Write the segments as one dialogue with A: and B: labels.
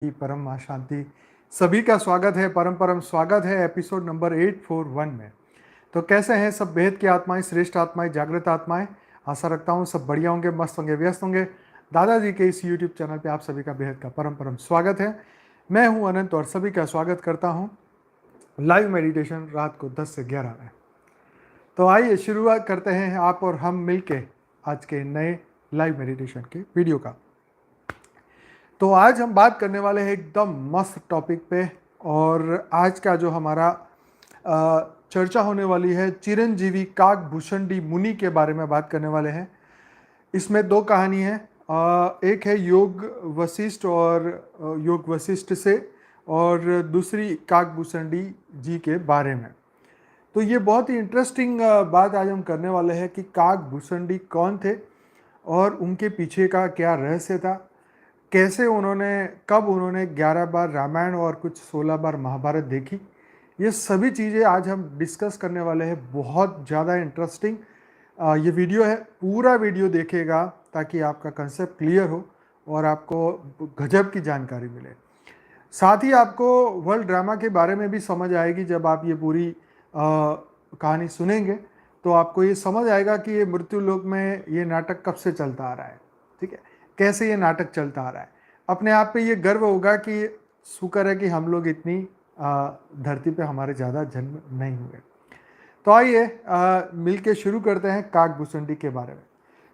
A: की परम मां शांति। सभी का स्वागत है, परम परम स्वागत है एपिसोड नंबर 841 में। तो कैसे हैं सब बेहद की आत्माएं, श्रेष्ठ आत्माएं, जागृत आत्माएं। आशा रखता हूं सब बढ़िया होंगे, मस्त होंगे, व्यस्त होंगे। दादाजी के इस यूट्यूब चैनल पे आप सभी का बेहद का परम परम स्वागत है। मैं हूं अनंत और सभी का स्वागत करता हूं लाइव मेडिटेशन रात को 10 से 11 में। तो आइए शुरुआत करते हैं आप और हम मिलके आज के नए लाइव मेडिटेशन के वीडियो का। तो आज हम बात करने वाले हैं एकदम मस्त टॉपिक पे। और आज का जो हमारा चर्चा होने वाली है चिरंजीवी काकभूषणी मुनि के बारे में बात करने वाले हैं। इसमें दो कहानी है, एक है योग वशिष्ठ और योग वशिष्ठ से, और दूसरी काकभूषणी जी के बारे में। तो ये बहुत ही इंटरेस्टिंग बात आज हम करने वाले हैं कि काकभूषणी कौन थे और उनके पीछे का क्या रहस्य था, कैसे उन्होंने, कब उन्होंने 11 बार रामायण और कुछ 16 बार महाभारत देखी। ये सभी चीज़ें आज हम डिस्कस करने वाले हैं। बहुत ज़्यादा इंटरेस्टिंग ये वीडियो है, पूरा वीडियो देखिएगा ताकि आपका कंसेप्ट क्लियर हो और आपको गजब की जानकारी मिले। साथ ही आपको वर्ल्ड ड्रामा के बारे में भी समझ आएगी। जब आप ये पूरी कहानी सुनेंगे तो आपको ये समझ आएगा कि ये मृत्यु लोक में ये नाटक कब से चलता आ रहा है, ठीक है, कैसे ये नाटक चलता आ रहा है। अपने आप पे ये गर्व होगा कि शुक्र है कि हम लोग इतनी धरती पे हमारे ज़्यादा जन्म नहीं हुए। तो आइए मिलके शुरू करते हैं काकभूषणी के बारे में।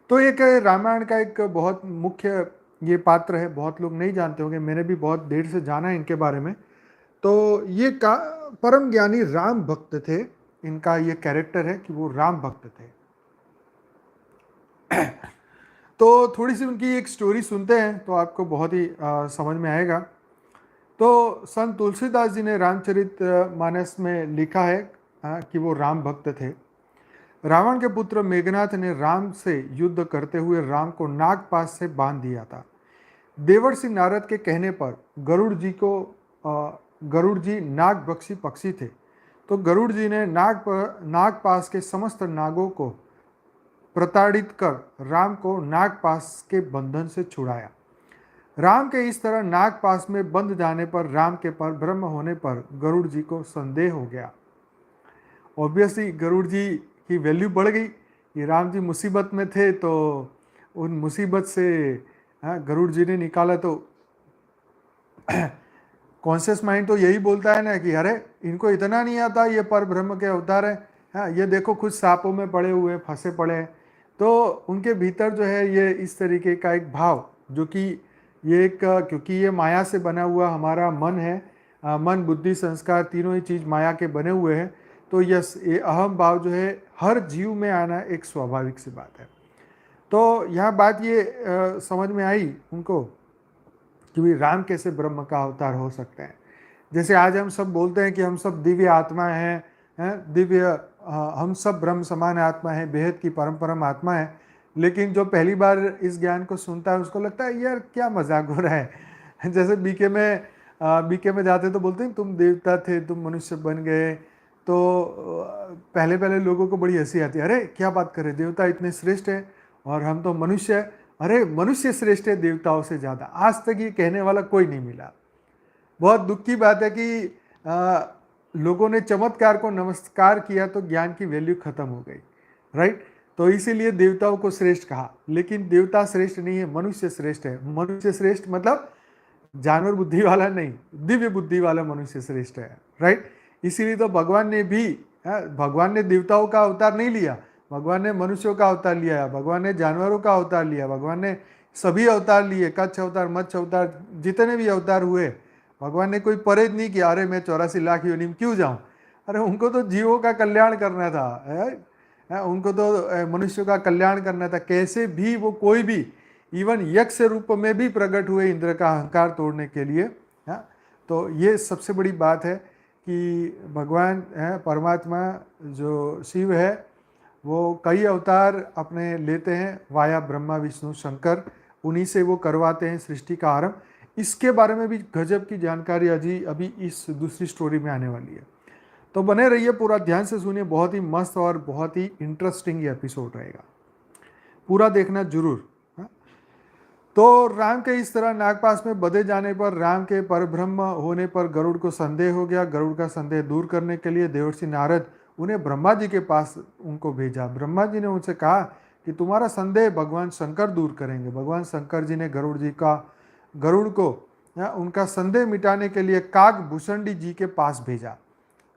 A: तो एक रामायण का एक बहुत मुख्य ये पात्र है, बहुत लोग नहीं जानते होंगे, मैंने भी बहुत देर से जाना है इनके बारे में। तो ये परम ज्ञानी राम भक्त थे। इनका ये कैरेक्टर है कि वो राम भक्त थे। तो थोड़ी सी उनकी एक स्टोरी सुनते हैं तो आपको बहुत ही समझ में आएगा। तो संत तुलसीदास जी ने रामचरित मानस में लिखा है कि वो राम भक्त थे। रावण के पुत्र मेघनाथ ने राम से युद्ध करते हुए राम को नागपाश से बांध दिया था। देवर्षि नारद के कहने पर गरुड़ जी नागभक्षी पक्षी थे, तो गरुड़ जी ने नागपाश के समस्त नागों को प्रताड़ित कर राम को नागपाश के बंधन से छुड़ाया। राम के इस तरह नागपाश में बंध जाने पर राम के पर ब्रह्म होने पर गरुड़ जी को संदेह हो गया। ऑब्वियसली गरुड़ जी की वैल्यू बढ़ गई। ये राम जी मुसीबत में थे तो उन मुसीबत से गरुड़ जी ने निकाला। तो कॉन्शियस माइंड तो यही बोलता है ना कि अरे इनको इतना नहीं आता, ये पर ब्रह्म के अवतार है, हाँ ये देखो खुद सांपों में पड़े हुए, फंसे पड़े हैं। तो उनके भीतर जो है ये इस तरीके का एक भाव, जो कि ये एक, क्योंकि ये माया से बना हुआ हमारा मन है, मन बुद्धि संस्कार तीनों ही चीज़ माया के बने हुए हैं। तो ये अहम भाव जो है हर जीव में आना एक स्वाभाविक सी बात है। तो यह बात ये समझ में आई उनको कि राम कैसे ब्रह्म का अवतार हो सकते हैं। जैसे आज हम सब बोलते हैं कि हम सब दिव्य आत्मा हैं, दिव्य, हम सब ब्रह्म समान आत्मा है, बेहद की परम परम आत्मा है। लेकिन जो पहली बार इस ज्ञान को सुनता है उसको लगता है यार क्या मजाक हो रहा है। जैसे बीके में जाते तो बोलते हैं तुम देवता थे, तुम मनुष्य बन गए। तो पहले पहले लोगों को बड़ी हंसी आती है, अरे क्या बात कर रहे, देवता इतने श्रेष्ठ है और हम तो मनुष्य है। अरे मनुष्य श्रेष्ठ है देवताओं से ज़्यादा। आज तक ये कहने वाला कोई नहीं मिला। बहुत दुख की बात है कि लोगों ने चमत्कार को नमस्कार किया तो ज्ञान की वैल्यू खत्म हो गई, राइट। तो इसीलिए देवताओं को श्रेष्ठ कहा, लेकिन देवता श्रेष्ठ नहीं है, मनुष्य श्रेष्ठ है। मनुष्य श्रेष्ठ मतलब जानवर बुद्धि वाला नहीं, दिव्य बुद्धि वाला मनुष्य श्रेष्ठ है, राइट। इसीलिए तो भगवान ने भी, भगवान ने देवताओं का अवतार नहीं लिया, भगवान ने मनुष्यों का अवतार लिया, भगवान ने जानवरों का अवतार लिया, भगवान ने सभी अवतार लिए, कच्छ अवतार, मत्स्य अवतार, जितने भी अवतार हुए। भगवान ने कोई परहेज नहीं किया, अरे मैं 84 लाख योनि में क्यों जाऊं। अरे उनको तो जीवों का कल्याण करना था, उनको तो मनुष्यों का कल्याण करना था। कैसे भी वो कोई भी, इवन यक्ष रूप में भी प्रकट हुए इंद्र का अहंकार तोड़ने के लिए। तो ये सबसे बड़ी बात है कि भगवान है, परमात्मा जो शिव है, वो कई अवतार अपने लेते हैं वाया ब्रह्मा विष्णु शंकर, उन्हीं से वो करवाते हैं सृष्टि का आरंभ। इसके बारे में भी गजब की जानकारी अभी इस दूसरी स्टोरी में आने वाली है। तो बने रहिए, पूरा ध्यान से सुनिए, बहुत ही मस्त और बहुत ही इंटरेस्टिंग ये एपिसोड रहेगा, पूरा देखना जरूर। तो राम के इस तरह नागपाश में बधे जाने पर राम के परब्रह्म होने पर गरुड़ को संदेह हो गया। गरुड़ का संदेह दूर करने के लिए देवर्षि नारद उन्हें ब्रह्मा जी के पास उनको भेजा। ब्रह्मा जी ने उनसे कहा कि तुम्हारा संदेह भगवान शंकर दूर करेंगे। भगवान शंकर जी ने गरुड़ को उनका संदेह मिटाने के लिए काकभूषणी जी के पास भेजा।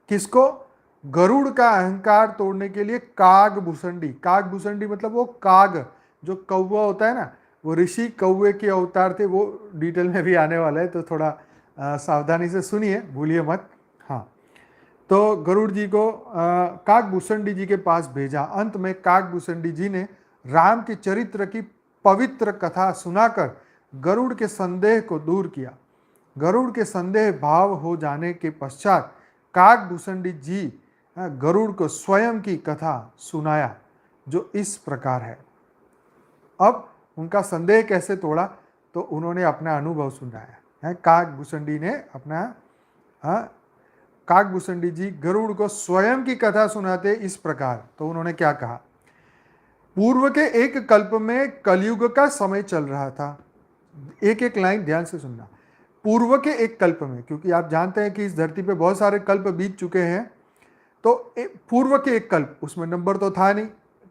A: किसको? गरुड़ का अहंकार तोड़ने के लिए काकभूषणी। काकभूषणी मतलब वो काग जो कौवा होता है ना, वो ऋषि कौवे के अवतार थे। वो डिटेल में भी आने वाला है, तो थोड़ा सावधानी से सुनिए, भूलिए मत। हाँ, तो गरुड़ जी को काकभूषणी जी के पास भेजा। अंत में काकभूषणी जी ने राम के चरित्र की पवित्र कथा सुनाकर गरुड़ के संदेह को दूर किया। गरुड़ के संदेह भाव हो जाने के पश्चात काकभूषणी जी गरुड़ को स्वयं की कथा सुनाया, जो इस प्रकार है। अब उनका संदेह कैसे तोड़ा, तो उन्होंने अपना अनुभव सुनाया है। काकभूषणी ने अपना काकभूषणी जी गरुड़ को स्वयं की कथा सुनाते इस प्रकार। तो उन्होंने क्या कहा? पूर्व के एक कल्प में कलयुग का समय चल रहा था। एक एक लाइन ध्यान से सुनना। पूर्व के एक कल्प में, क्योंकि आप जानते हैं कि इस धरती पे बहुत सारे कल्प बीत चुके हैं, तो पूर्व के एक कल्प, उसमें नंबर तो था नहीं,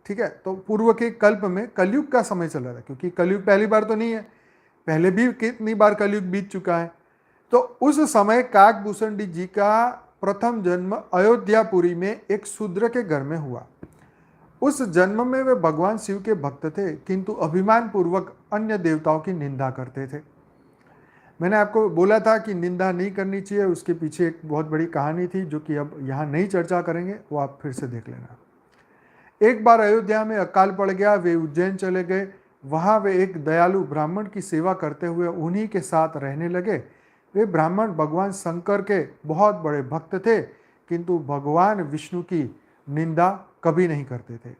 A: ठीक है। तो पूर्व के कल्प में कलयुग का समय चल रहा था, क्योंकि कलयुग पहली बार तो नहीं है, पहले भी कितनी बार कलयुग बीत चुका है। तो उस समय काकभूषणी जी का प्रथम जन्म अयोध्यापुरी में एक शूद्र के घर में हुआ। उस जन्म में वे भगवान शिव के भक्त थे, किंतु अभिमान पूर्वक अन्य देवताओं की निंदा करते थे। मैंने आपको बोला था कि निंदा नहीं करनी चाहिए, उसके पीछे एक बहुत बड़ी कहानी थी, जो कि अब यहाँ नहीं चर्चा करेंगे, वो आप फिर से देख लेना। एक बार अयोध्या में अकाल पड़ गया, वे उज्जैन चले गए। वहाँ वे एक दयालु ब्राह्मण की सेवा करते हुए उन्हीं के साथ रहने लगे। वे ब्राह्मण भगवान शंकर के बहुत बड़े भक्त थे, किंतु भगवान विष्णु की निंदा कभी नहीं करते थे।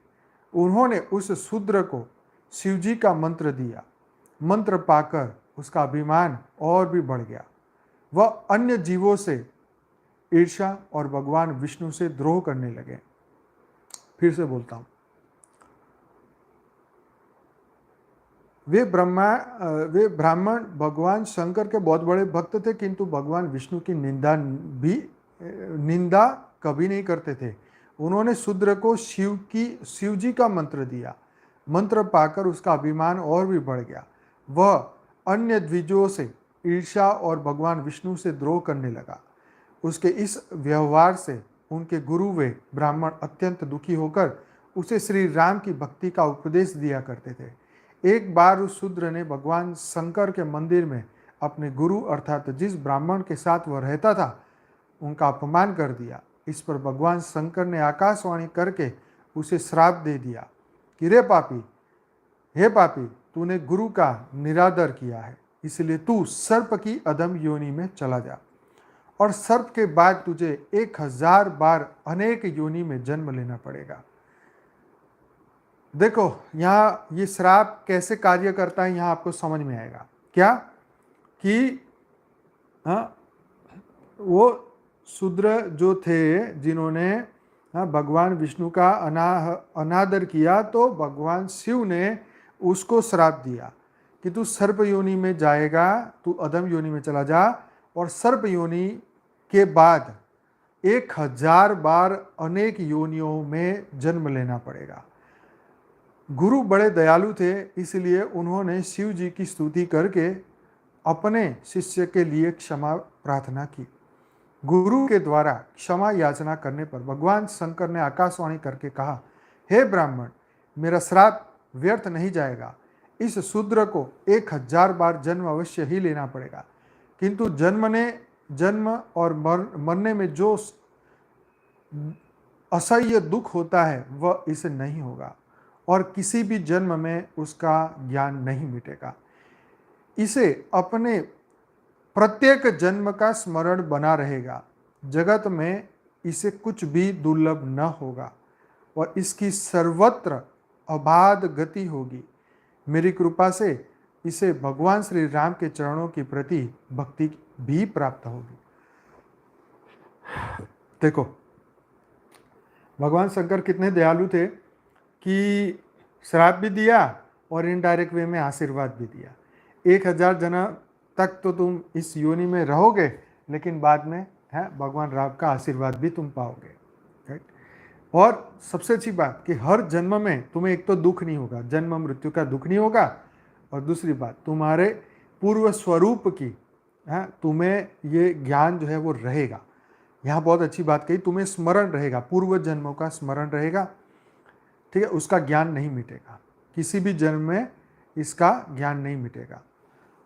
A: उन्होंने उस शूद्र को शिवजी का मंत्र दिया। मंत्र पाकर उसका अभिमान और भी बढ़ गया। वह अन्य जीवों से ईर्ष्या और भगवान विष्णु से द्रोह करने लगे। फिर से बोलता हूं, वे ब्राह्मण भगवान शंकर के बहुत बड़े भक्त थे, किंतु भगवान विष्णु की निंदा कभी नहीं करते थे। उन्होंने शूद्र को शिवजी का मंत्र दिया। मंत्र पाकर उसका अभिमान और भी बढ़ गया। वह अन्य द्विजों से ईर्ष्या और भगवान विष्णु से द्रोह करने लगा। उसके इस व्यवहार से उनके गुरु वे ब्राह्मण अत्यंत दुखी होकर उसे श्री राम की भक्ति का उपदेश दिया करते थे। एक बार उस शूद्र ने भगवान शंकर के मंदिर में अपने गुरु अर्थात जिस ब्राह्मण के साथ वह रहता था उनका अपमान कर दिया। इस पर भगवान शंकर ने आकाशवाणी करके उसे श्राप दे दिया कि रे पापी, हे पापी, तूने गुरु का निरादर किया है, इसलिए तू सर्प की अधम योनि में चला जा, और सर्प के बाद तुझे 1000 बार अनेक योनि में जन्म लेना पड़ेगा। देखो यहाँ ये श्राप कैसे कार्य करता है, यहाँ आपको समझ में आएगा। क्या कि वो शूद्र जो थे जिन्होंने भगवान विष्णु का अनादर किया, तो भगवान शिव ने उसको श्राप दिया कि तू सर्प योनि में जाएगा, तू अधम योनि में चला जा, और सर्प योनि के बाद 1000 बार अनेक योनियों में जन्म लेना पड़ेगा। गुरु बड़े दयालु थे, इसलिए उन्होंने शिव जी की स्तुति करके अपने शिष्य के लिए क्षमा प्रार्थना की। गुरु के द्वारा क्षमा याचना करने पर भगवान शंकर ने आकाशवाणी करके कहा, हे ब्राह्मण, मेरा श्राप व्यर्थ नहीं जाएगा। इस शूद्र को 1000 बार जन्म अवश्य ही लेना पड़ेगा, किंतु जन्म और मरने में जो असह्य दुख होता है वह इसे नहीं होगा, और किसी भी जन्म में उसका ज्ञान नहीं मिटेगा। इसे अपने प्रत्येक जन्म का स्मरण बना रहेगा। जगत में इसे कुछ भी दुर्लभ न होगा, और इसकी सर्वत्र अबाध गति होगी। मेरी कृपा से इसे भगवान श्री राम के चरणों की प्रति भक्ति भी प्राप्त होगी। देखो भगवान शंकर कितने दयालु थे कि श्राप भी दिया और इनडायरेक्ट वे में आशीर्वाद भी दिया। 1000 जना तक तो तुम इस योनि में रहोगे, लेकिन बाद में है भगवान राम का आशीर्वाद भी तुम पाओगे, राइट। और सबसे अच्छी बात कि हर जन्म में तुम्हें एक तो दुख नहीं होगा, जन्म मृत्यु का दुख नहीं होगा, और दूसरी बात तुम्हारे पूर्व स्वरूप की है तुम्हें ये ज्ञान जो है वो रहेगा। यहाँ बहुत अच्छी बात कही, तुम्हें स्मरण रहेगा, पूर्व जन्मों का स्मरण रहेगा, ठीक है। उसका ज्ञान नहीं मिटेगा, किसी भी जन्म में इसका ज्ञान नहीं मिटेगा,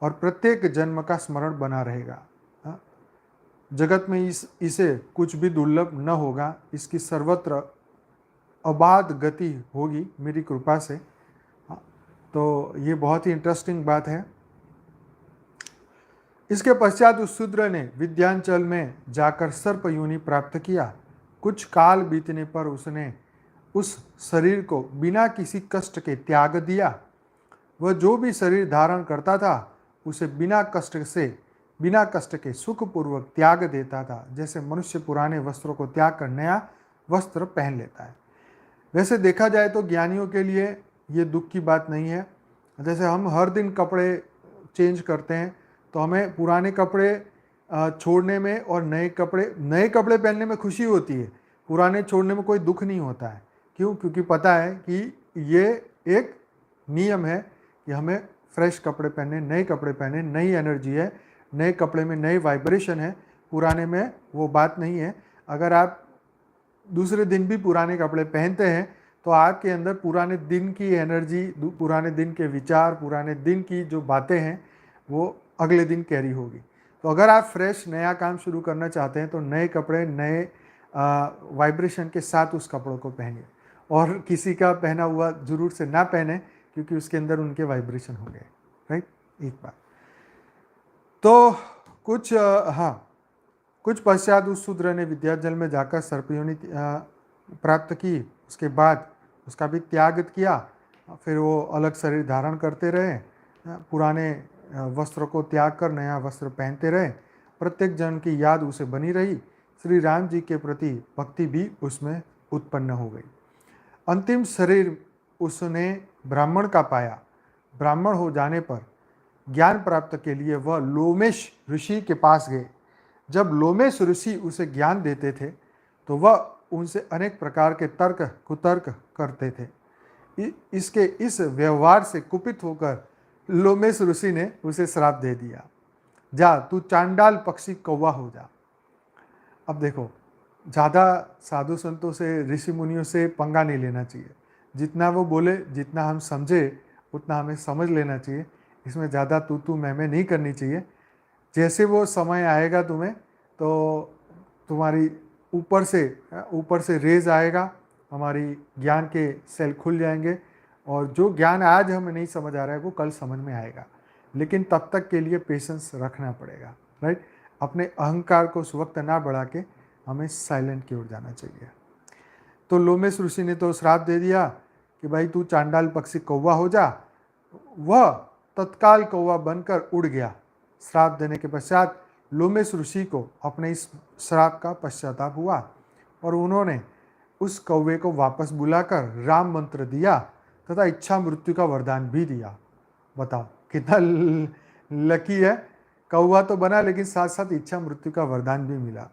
A: और प्रत्येक जन्म का स्मरण बना रहेगा। हाँ? जगत में इसे कुछ भी दुर्लभ न होगा, इसकी सर्वत्र अबाध गति होगी मेरी कृपा से। हाँ? तो ये बहुत ही इंटरेस्टिंग बात है। इसके पश्चात उस शूद्र ने विद्यांचल में जाकर सर्प योनि प्राप्त किया। कुछ काल बीतने पर उसने उस शरीर को बिना किसी कष्ट के त्याग दिया। वह जो भी शरीर धारण करता था उसे बिना कष्ट के सुखपूर्वक त्याग देता था, जैसे मनुष्य पुराने वस्त्रों को त्याग कर नया वस्त्र पहन लेता है। वैसे देखा जाए तो ज्ञानियों के लिए ये दुख की बात नहीं है। जैसे हम हर दिन कपड़े चेंज करते हैं, तो हमें पुराने कपड़े छोड़ने में और नए कपड़े पहनने में खुशी होती है, पुराने छोड़ने में कोई दुख नहीं होता है। क्यों? क्योंकि पता है कि ये एक नियम है कि हमें फ्रेश कपड़े पहने, नए कपड़े पहने, नई एनर्जी है, नए कपड़े में नए वाइब्रेशन है, पुराने में वो बात नहीं है। अगर आप दूसरे दिन भी पुराने कपड़े पहनते हैं तो आपके अंदर पुराने दिन की एनर्जी, पुराने दिन के विचार, पुराने दिन की जो बातें हैं वो अगले दिन कैरी होगी। तो अगर आप फ्रेश नया काम शुरू करना चाहते हैं तो नए कपड़े, नए वाइब्रेशन के साथ उस कपड़ों को पहनिए, और किसी का पहना हुआ जरूर से ना पहने, क्योंकि उसके अंदर उनके वाइब्रेशन होंगे, राइट। एक बात तो कुछ पश्चात उस शूद्र ने विद्याजल में जाकर सर्पयोनि प्राप्त की। उसके बाद उसका भी त्याग किया। फिर वो अलग शरीर धारण करते रहे, पुराने वस्त्र को त्याग कर नया वस्त्र पहनते रहे। प्रत्येक जन की याद उसे बनी रही। श्री राम जी के प्रति भक्ति भी उसमें उत्पन्न हो गई। अंतिम शरीर उसने ब्राह्मण का पाया। ब्राह्मण हो जाने पर ज्ञान प्राप्त के लिए वह लोमेश ऋषि के पास गए। जब लोमेश ऋषि उसे ज्ञान देते थे तो वह उनसे अनेक प्रकार के तर्क कुतर्क करते थे। इसके इस व्यवहार से कुपित होकर लोमेश ऋषि ने उसे श्राप दे दिया, जा तू चांडाल पक्षी कौवा हो जा। अब देखो, ज़्यादा साधु संतों से, ऋषि मुनियों से पंगा नहीं लेना चाहिए। जितना वो बोले, जितना हम समझे उतना हमें समझ लेना चाहिए। इसमें ज़्यादा तू मैं नहीं करनी चाहिए। जैसे वो समय आएगा तुम्हें, तो तुम्हारी ऊपर से रेज आएगा, हमारी ज्ञान के सेल खुल जाएंगे, और जो ज्ञान आज हमें नहीं समझ आ रहा है वो कल समझ में आएगा। लेकिन तब तक के लिए पेशेंस रखना पड़ेगा, राइट। अपने अहंकार को उस वक्त ना बढ़ा के हमें साइलेंट की ओर जाना चाहिए। तो लोमेश ऋषि ने तो श्राप दे दिया कि भाई तू चांडाल पक्षी कौवा हो जा। वह तत्काल कौवा बनकर उड़ गया। श्राप देने के पश्चात लोमेश ऋषि को अपने इस श्राप का पश्चाताप हुआ, और उन्होंने उस कौवे को वापस बुलाकर राम मंत्र दिया तथा इच्छा मृत्यु का वरदान भी दिया। बताओ कितना लकी है। कौवा तो बना, लेकिन साथ साथ इच्छा मृत्यु का वरदान भी मिला।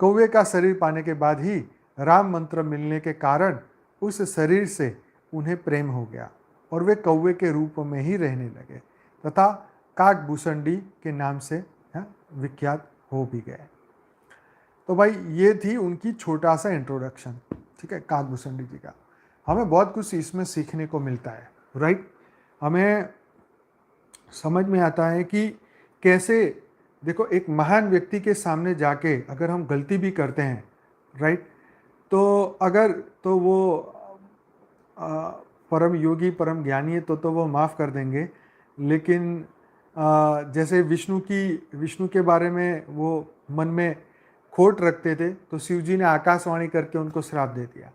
A: कौवे का शरीर पाने के बाद ही राम मंत्र मिलने के कारण उस शरीर से उन्हें प्रेम हो गया, और वे कौवे के रूप में ही रहने लगे तथा काकभूषणी के नाम से विख्यात हो भी गए। तो भाई ये थी उनकी छोटा सा इंट्रोडक्शन, ठीक है, काकभूषणी जी का। हमें बहुत कुछ इसमें सीखने को मिलता है, राइट। हमें समझ में आता है कि कैसे, देखो, एक महान व्यक्ति के सामने जाके अगर हम गलती भी करते हैं, राइट, तो वो परम योगी, परम ज्ञानी है तो वो माफ़ कर देंगे। लेकिन जैसे विष्णु के बारे में वो मन में खोट रखते थे, तो शिव जी ने आकाशवाणी करके उनको श्राप दे दिया।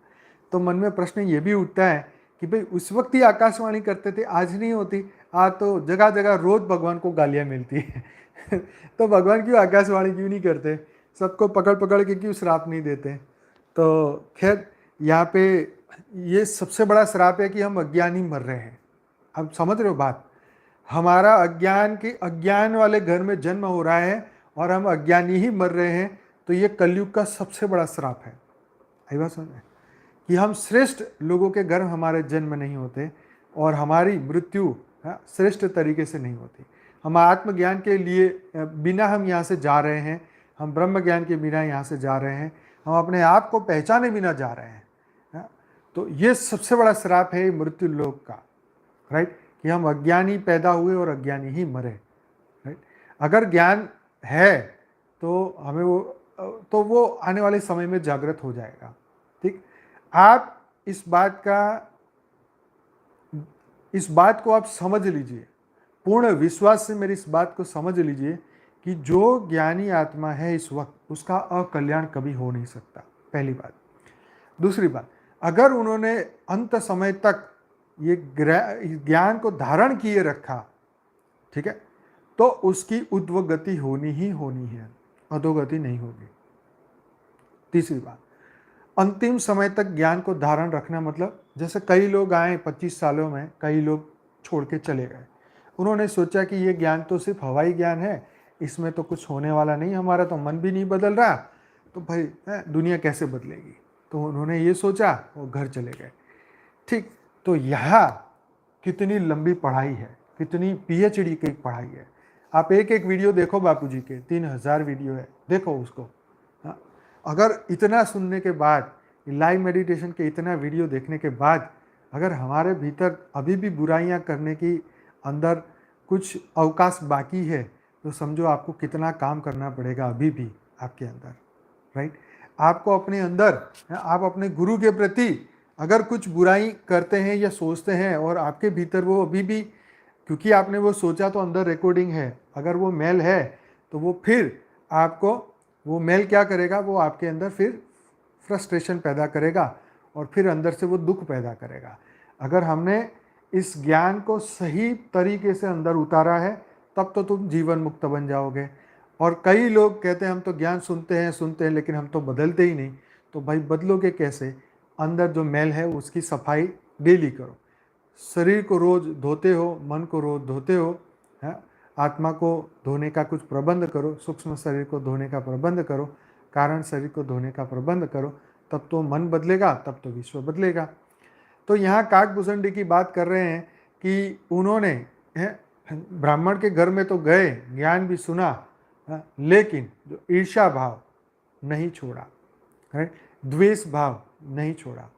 A: तो मन में प्रश्न ये भी उठता है कि भाई उस वक्त ही आकाशवाणी करते थे, आज नहीं होती। आज तो जगह जगह रोज भगवान को गालियाँ मिलती है तो भगवान क्यों आकाशवाणी क्यों नहीं करते, सबको पकड़ पकड़ के क्यों श्राप नहीं देते। तो खैर, यहाँ पे ये सबसे बड़ा श्राप है कि हम अज्ञानी मर रहे हैं। अब समझ रहे हो बात। हमारा अज्ञान वाले घर में जन्म हो रहा है और हम अज्ञानी ही मर रहे हैं, तो ये कलयुग का सबसे बड़ा श्राप है। आई बात समझ में? कि हम श्रेष्ठ लोगों के घर हमारे जन्म नहीं होते और हमारी मृत्यु श्रेष्ठ तरीके से नहीं होती। हम आत्मज्ञान के लिए बिना हम यहाँ से जा रहे हैं, हम ब्रह्म ज्ञान के बिना यहाँ से जा रहे हैं, हम अपने आप को पहचाने बिना जा रहे हैं। तो ये सबसे बड़ा श्राप है मृत्यु लोक का, राइट? कि हम अज्ञानी पैदा हुए और अज्ञानी ही मरे, राइट? अगर ज्ञान है तो हमें वो आने वाले समय में जागृत हो जाएगा। ठीक, आप इस बात को आप समझ लीजिए, पूर्ण विश्वास से मेरी इस बात को समझ लीजिए कि जो ज्ञानी आत्मा है इस वक्त, उसका अकल्याण कभी हो नहीं सकता, पहली बात। दूसरी बात, अगर उन्होंने अंत समय तक ये ज्ञान को धारण किए रखा, ठीक है, तो उसकी उद्वगति होनी ही होनी है, अधोगति नहीं होगी। तीसरी बात, अंतिम समय तक ज्ञान को धारण रखना मतलब, जैसे कई लोग आए 25 सालों में, कई लोग छोड़ के चले गए। उन्होंने सोचा कि ये ज्ञान तो सिर्फ हवाई ज्ञान है, इसमें तो कुछ होने वाला नहीं, हमारा तो मन भी नहीं बदल रहा, तो भाई दुनिया कैसे बदलेगी। तो उन्होंने ये सोचा, वो घर चले गए। ठीक, तो यहाँ कितनी लंबी पढ़ाई है, कितनी PhD की पढ़ाई है। आप एक एक वीडियो देखो बापूजी के, 3000 वीडियो है, देखो उसको। अगर इतना सुनने के बाद, लाइव मेडिटेशन के इतना वीडियो देखने के बाद, अगर हमारे भीतर अभी भी बुराइयां करने की अंदर कुछ अवकाश बाकी है, तो समझो आपको कितना काम करना पड़ेगा अभी भी आपके अंदर, राइट? आपको अपने अंदर, आप अपने गुरु के प्रति अगर कुछ बुराई करते हैं या सोचते हैं और आपके भीतर वो अभी भी, क्योंकि आपने वो सोचा तो अंदर रिकॉर्डिंग है, अगर वो मेल है तो वो फिर आपको, वो मेल क्या करेगा, वो आपके अंदर फिर फ्रस्ट्रेशन पैदा करेगा और फिर अंदर से वो दुख पैदा करेगा। अगर हमने इस ज्ञान को सही तरीके से अंदर उतारा है, तब तो तुम जीवन मुक्त बन जाओगे। और कई लोग कहते हैं हम तो ज्ञान सुनते हैं लेकिन हम तो बदलते ही नहीं। तो भाई बदलोगे कैसे? अंदर जो मैल है उसकी सफाई डेली करो। शरीर को रोज धोते हो, मन को रोज धोते हो, है, आत्मा को धोने का कुछ प्रबंध करो, सूक्ष्म शरीर को धोने का प्रबंध करो, कारण शरीर को धोने का प्रबंध करो, तब तो मन बदलेगा, तब तो विश्व बदलेगा। तो यहाँ काकभूषणी की बात कर रहे हैं कि उन्होंने ब्राह्मण के घर में तो गए, ज्ञान भी सुना, लेकिन जो ईर्ष्या भाव नहीं छोड़ा, द्वेष भाव नहीं छोड़ा,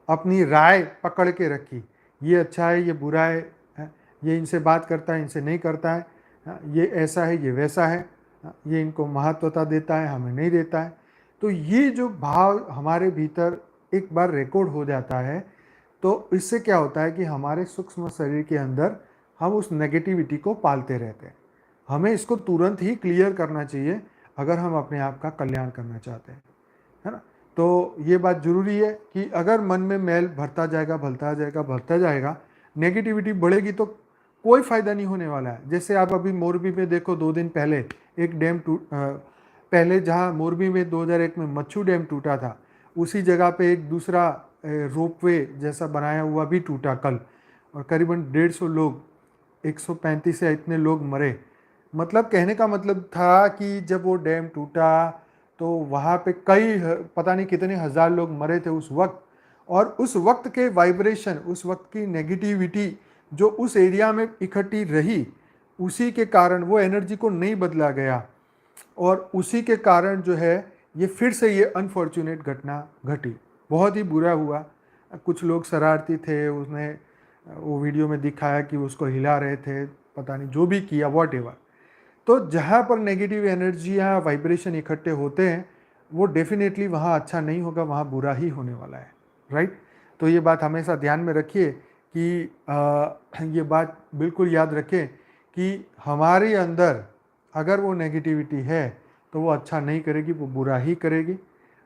A: अपनी राय पकड़ के रखी, ये अच्छा है, ये बुरा है, ये इनसे बात करता है, इनसे नहीं करता है, ये ऐसा है, ये वैसा है, ये इनको महत्वता देता है, हमें नहीं देता है। तो ये जो भाव हमारे भीतर एक बार रिकॉर्ड हो जाता है, तो इससे क्या होता है कि हमारे सूक्ष्म शरीर के अंदर हम उस नेगेटिविटी को पालते रहते हैं। हमें इसको तुरंत ही क्लियर करना चाहिए अगर हम अपने आप का कल्याण करना चाहते हैं, है ना। तो ये बात जरूरी है कि अगर मन में मैल भरता जाएगा, नेगेटिविटी बढ़ेगी तो कोई फायदा नहीं होने वाला है। जैसे आप अभी मोरबी में देखो, 2 दिन पहले एक डैम पहले जहाँ मोरबी में 2001 में मच्छू डैम टूटा था, उसी जगह पे एक दूसरा रोपवे जैसा बनाया हुआ भी टूटा कल, और करीबन 150 लोग, 135 या इतने लोग मरे। मतलब कहने का मतलब था कि जब वो डैम टूटा तो वहाँ पे कई पता नहीं कितने हजार लोग मरे थे उस वक्त, और उस वक्त के वाइब्रेशन, उस वक्त की नेगेटिविटी जो उस एरिया में इकट्ठी रही, उसी के कारण वो एनर्जी को नहीं बदला गया, और उसी के कारण जो है ये फिर से ये अनफॉर्चुनेट घटना घटी। बहुत ही बुरा हुआ। कुछ लोग शरारती थे, उसने वो वीडियो में दिखाया कि उसको हिला रहे थे, पता नहीं जो भी किया, वॉट एवर। तो जहाँ पर नेगेटिव एनर्जी या वाइब्रेशन इकट्ठे होते हैं, वो डेफिनेटली वहाँ अच्छा नहीं होगा, वहाँ बुरा ही होने वाला है, राइट। तो ये बात हमेशा ध्यान में रखिए कि ये बात बिल्कुल याद रखें कि हमारे अंदर अगर वो नेगेटिविटी है तो वो अच्छा नहीं करेगी, वो बुरा ही करेगी।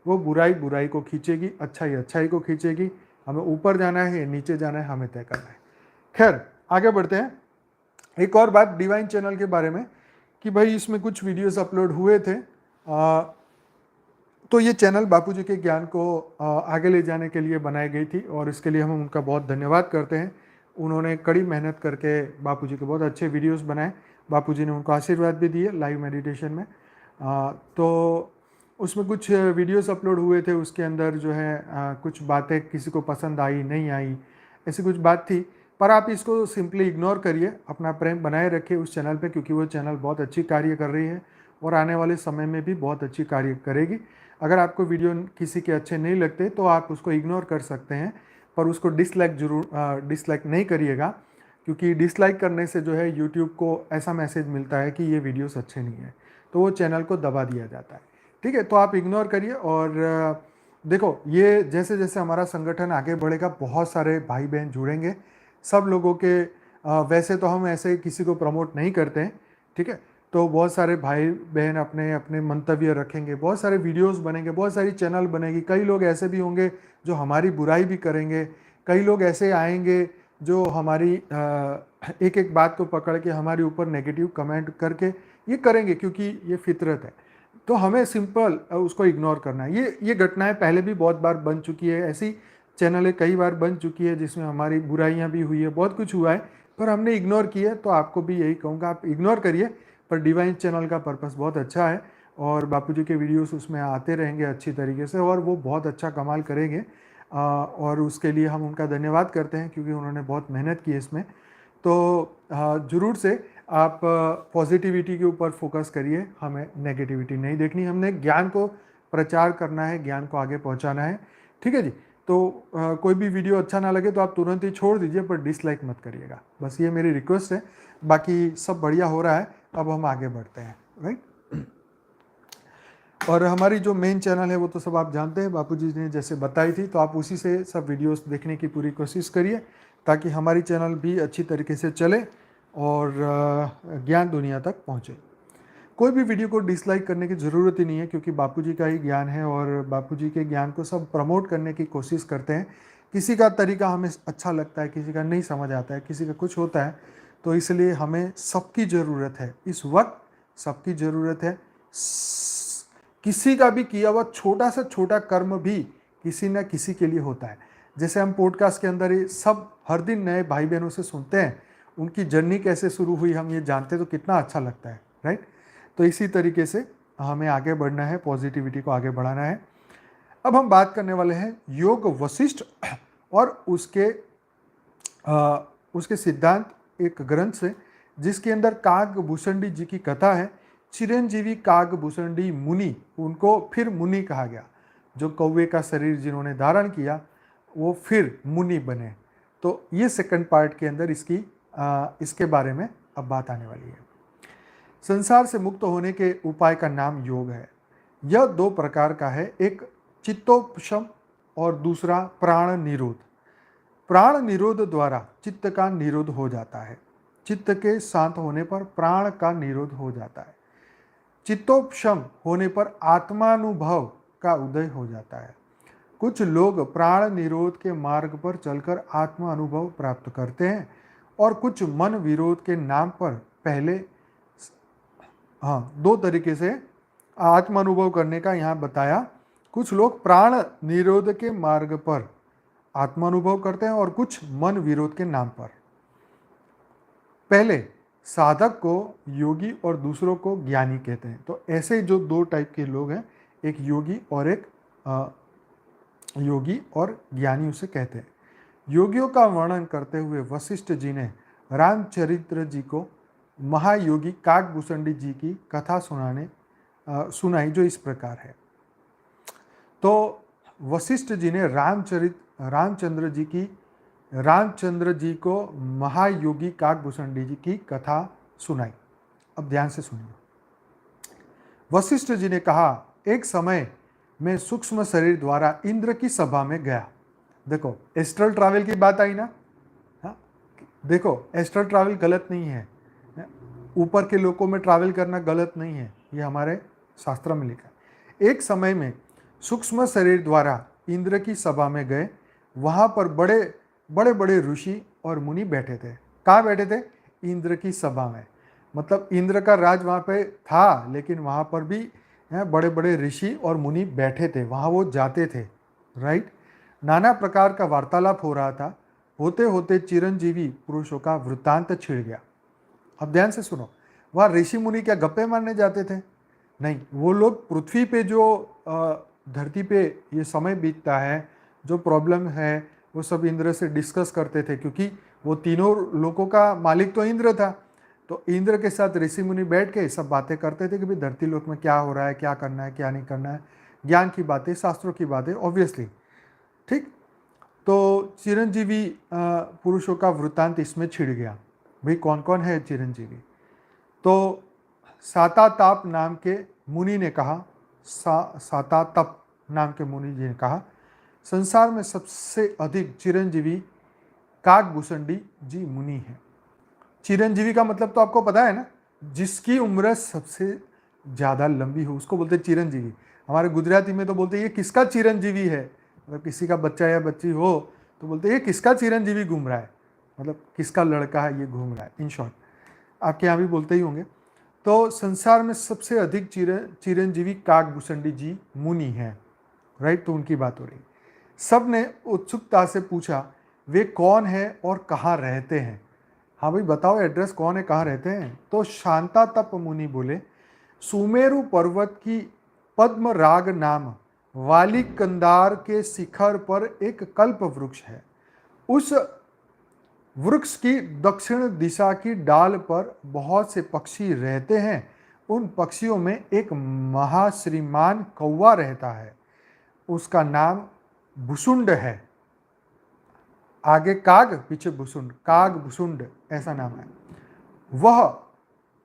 A: वो बुराई को खींचेगी, अच्छाई को खींचेगी। हमें ऊपर जाना है या नीचे जाना है, हमें तय करना है। खैर, आगे बढ़ते हैं। एक और बात डिवाइन चैनल के बारे में कि भाई इसमें कुछ वीडियोस अपलोड हुए थे, तो ये चैनल बापूजी के ज्ञान को आगे ले जाने के लिए बनाई गई थी, और इसके लिए हम उनका बहुत धन्यवाद करते हैं। उन्होंने कड़ी मेहनत करके बापूजी के बहुत अच्छे वीडियोस बनाए। बापूजी ने उनको आशीर्वाद भी दिए लाइव मेडिटेशन में। तो उसमें कुछ वीडियोस अपलोड हुए थे, उसके अंदर जो है कुछ बातें किसी को पसंद आई नहीं आई, ऐसी कुछ बात थी। पर आप इसको सिंपली इग्नोर करिए, अपना प्रेम बनाए रखिए उस चैनल पे, क्योंकि वो चैनल बहुत अच्छी कार्य कर रही है और आने वाले समय में भी बहुत अच्छी कार्य करेगी। अगर आपको वीडियो किसी के अच्छे नहीं लगते तो आप उसको इग्नोर कर सकते हैं, पर उसको डिसलाइक नहीं करिएगा, क्योंकि डिसलाइक करने से जो है यूट्यूब को ऐसा मैसेज मिलता है कि ये वीडियोस अच्छे नहीं हैं, तो वो चैनल को दबा दिया जाता है। ठीक है, तो आप इग्नोर करिए। और देखो, ये जैसे जैसे हमारा संगठन आगे बढ़ेगा, बहुत सारे भाई बहन जुड़ेंगे सब लोगों के। वैसे तो हम ऐसे किसी को प्रमोट नहीं करते हैं, ठीक है, तो बहुत सारे भाई बहन अपने अपने मंतव्य रखेंगे, बहुत सारे वीडियोस बनेंगे, बहुत सारी चैनल बनेगी। कई लोग ऐसे भी होंगे जो हमारी बुराई भी करेंगे, कई लोग ऐसे आएंगे जो हमारी एक एक बात को पकड़ के हमारे ऊपर नेगेटिव कमेंट करके ये करेंगे, क्योंकि ये फितरत है। तो हमें सिंपल उसको इग्नोर करना है। ये घटनाएं पहले भी बहुत बार बन चुकी है, ऐसी चैनलें कई बार बन चुकी है जिसमें हमारी बुराइयां भी हुई है, बहुत कुछ हुआ है, पर हमने इग्नोर किया है। तो आपको भी यही कहूँगा, आप इग्नोर करिए। पर डिवाइन चैनल का पर्पस बहुत अच्छा है और बापूजी के वीडियोस उसमें आते रहेंगे अच्छी तरीके से, और वो बहुत अच्छा कमाल करेंगे। और उसके लिए हम उनका धन्यवाद करते हैं, क्योंकि उन्होंने बहुत मेहनत की इसमें। तो ज़रूर से आप पॉजिटिविटी के ऊपर फोकस करिए, हमें नेगेटिविटी नहीं देखनी। हमने ज्ञान को प्रचार करना है, ज्ञान को आगे पहुंचाना है। ठीक है जी। तो कोई भी वीडियो अच्छा ना लगे तो आप तुरंत ही छोड़ दीजिए, पर डिसलाइक मत करिएगा, बस ये मेरी रिक्वेस्ट है। बाकी सब बढ़िया हो रहा है, अब हम आगे बढ़ते हैं, राइट। और हमारी जो मेन चैनल है वो तो सब आप जानते हैं, बापूजी ने जैसे बताई थी, तो आप उसी से सब वीडियोस देखने की पूरी कोशिश करिए, ताकि हमारी चैनल भी अच्छी तरीके से चले और ज्ञान दुनिया तक पहुंचे। कोई भी वीडियो को डिसलाइक करने की ज़रूरत ही नहीं है, क्योंकि बापूजी का ही ज्ञान है और बापूजी के ज्ञान को सब प्रमोट करने की कोशिश करते हैं। किसी का तरीका हमें अच्छा लगता है, किसी का नहीं समझ आता है, किसी का कुछ होता है, तो इसलिए हमें सबकी ज़रूरत है इस वक्त, सबकी ज़रूरत है। किसी का भी किया हुआ छोटा से छोटा कर्म भी किसी न किसी के लिए होता है। जैसे हम पॉडकास्ट के अंदर ये सब हर दिन नए भाई बहनों से सुनते हैं, उनकी जर्नी कैसे शुरू हुई हम ये जानते, तो कितना अच्छा लगता है, राइट। तो इसी तरीके से हमें आगे बढ़ना है, पॉजिटिविटी को आगे बढ़ाना है। अब हम बात करने वाले हैं योग वशिष्ठ और उसके सिद्धांत, एक ग्रंथ से, जिसके अंदर कागभूषणी जी की कथा है। चिरंजीवी कागभूषणी मुनि, उनको फिर मुनि कहा गया। जो कौवे का शरीर जिन्होंने धारण किया वो फिर मुनि बने। तो ये सेकंड पार्ट के अंदर इसके बारे में अब बात आने वाली है। संसार से मुक्त होने के उपाय का नाम योग है। यह दो प्रकार का है, एक चित्तोपशम और दूसरा प्राण निरोध। प्राण निरोध द्वारा चित्त का निरोध हो जाता है। चित्त के शांत होने पर प्राण का निरोध हो जाता है। चित्तोपशम होने पर आत्मानुभव का उदय हो जाता है। कुछ लोग प्राण निरोध के मार्ग पर चलकर आत्मा अनुभव प्राप्त करते हैं और कुछ मन विरोध के नाम पर पहले, दो तरीके से आत्मानुभव करने का यहाँ बताया। कुछ लोग प्राण निरोध के मार्ग पर आत्मानुभव करते हैं और कुछ मन विरोध के नाम पर। पहले साधक को योगी और दूसरों को ज्ञानी कहते हैं। तो ऐसे जो दो टाइप के लोग हैं, एक योगी और ज्ञानी उसे कहते हैं। योगियों का वर्णन करते हुए वशिष्ठ जी ने रामचरित्र जी को महायोगी कागभूषणी जी की कथा सुनाई, जो इस प्रकार है। तो वशिष्ठ जी ने रामचंद्र जी को महायोगी कागभूषणी जी की कथा सुनाई। अब ध्यान से सुनिए। वशिष्ठ जी ने कहा, एक समय मैं सूक्ष्म शरीर द्वारा इंद्र की सभा में गया। देखो, एस्ट्रल ट्रैवल की बात आई ना। हाँ, देखो, एस्ट्रल ट्रैवल गलत नहीं है, ऊपर के लोकों में ट्रैवल करना गलत नहीं है, ये हमारे शास्त्र में लिखा है। एक समय में सूक्ष्म शरीर द्वारा इंद्र की सभा में गए। वहाँ पर बड़े बड़े ऋषि और मुनि बैठे थे। कहाँ बैठे थे? इंद्र की सभा में। मतलब इंद्र का राज वहाँ पे था, लेकिन वहाँ पर भी बड़े बड़े ऋषि और मुनि बैठे थे, वहाँ वो जाते थे, राइट। नाना प्रकार का वार्तालाप हो रहा था। होते होते चिरंजीवी पुरुषों का वृत्तांत छिड़ गया। अब ध्यान से सुनो, वह ऋषि मुनि क्या गप्पे मारने जाते थे? नहीं, वो लोग पृथ्वी पे जो धरती पे ये समय बीतता है, जो प्रॉब्लम है, वो सब इंद्र से डिस्कस करते थे, क्योंकि वो तीनों लोगों का मालिक तो इंद्र था। तो इंद्र के साथ ऋषि मुनि बैठ के सब बातें करते थे कि भाई धरती लोक में क्या हो रहा है, क्या करना है, क्या नहीं करना है, ज्ञान की बातें, शास्त्रों की बातें, ऑब्वियसली। ठीक। तो चिरंजीवी पुरुषों का वृत्तांत इसमें छिड़ गया। भाई कौन कौन है चिरंजीवी? तो साताताप नाम के मुनि ने कहा, सातातप नाम के मुनि जी ने कहा, संसार में सबसे अधिक चिरंजीवी काकभूषणी जी मुनि है। चिरंजीवी का मतलब तो आपको पता है ना, जिसकी उम्र सबसे ज़्यादा लंबी हो उसको बोलते चिरंजीवी। हमारे गुजराती में तो बोलते ये किसका चिरंजीवी है, मतलब किसी का बच्चा या बच्ची हो तो बोलते ये किसका चिरंजीवी घूम रहा है, मतलब किसका लड़का है ये घूम रहा है। इन शॉर्ट आपके यहाँ भी बोलते ही होंगे। तो संसार में सबसे अधिक चिरंजीवी काकभूषणी जी मुनि हैं, राइट। तो उनकी बात हो रही। सब ने उत्सुकता से पूछा वे कौन है और कहाँ रहते हैं। हाँ भाई बताओ एड्रेस कौन है, कहाँ रहते हैं? तो शांतातप मुनि बोले, सुमेरु पर्वत की पद्म राग नाम वाली कंदार के शिखर पर एक कल्प वृक्ष है। उस वृक्ष की दक्षिण दिशा की डाल पर बहुत से पक्षी रहते हैं। उन पक्षियों में एक महाश्रीमान कौवा रहता है, उसका नाम भुसुंड है। आगे काग पीछे भुसुंड, काग भुसुंड ऐसा नाम है। वह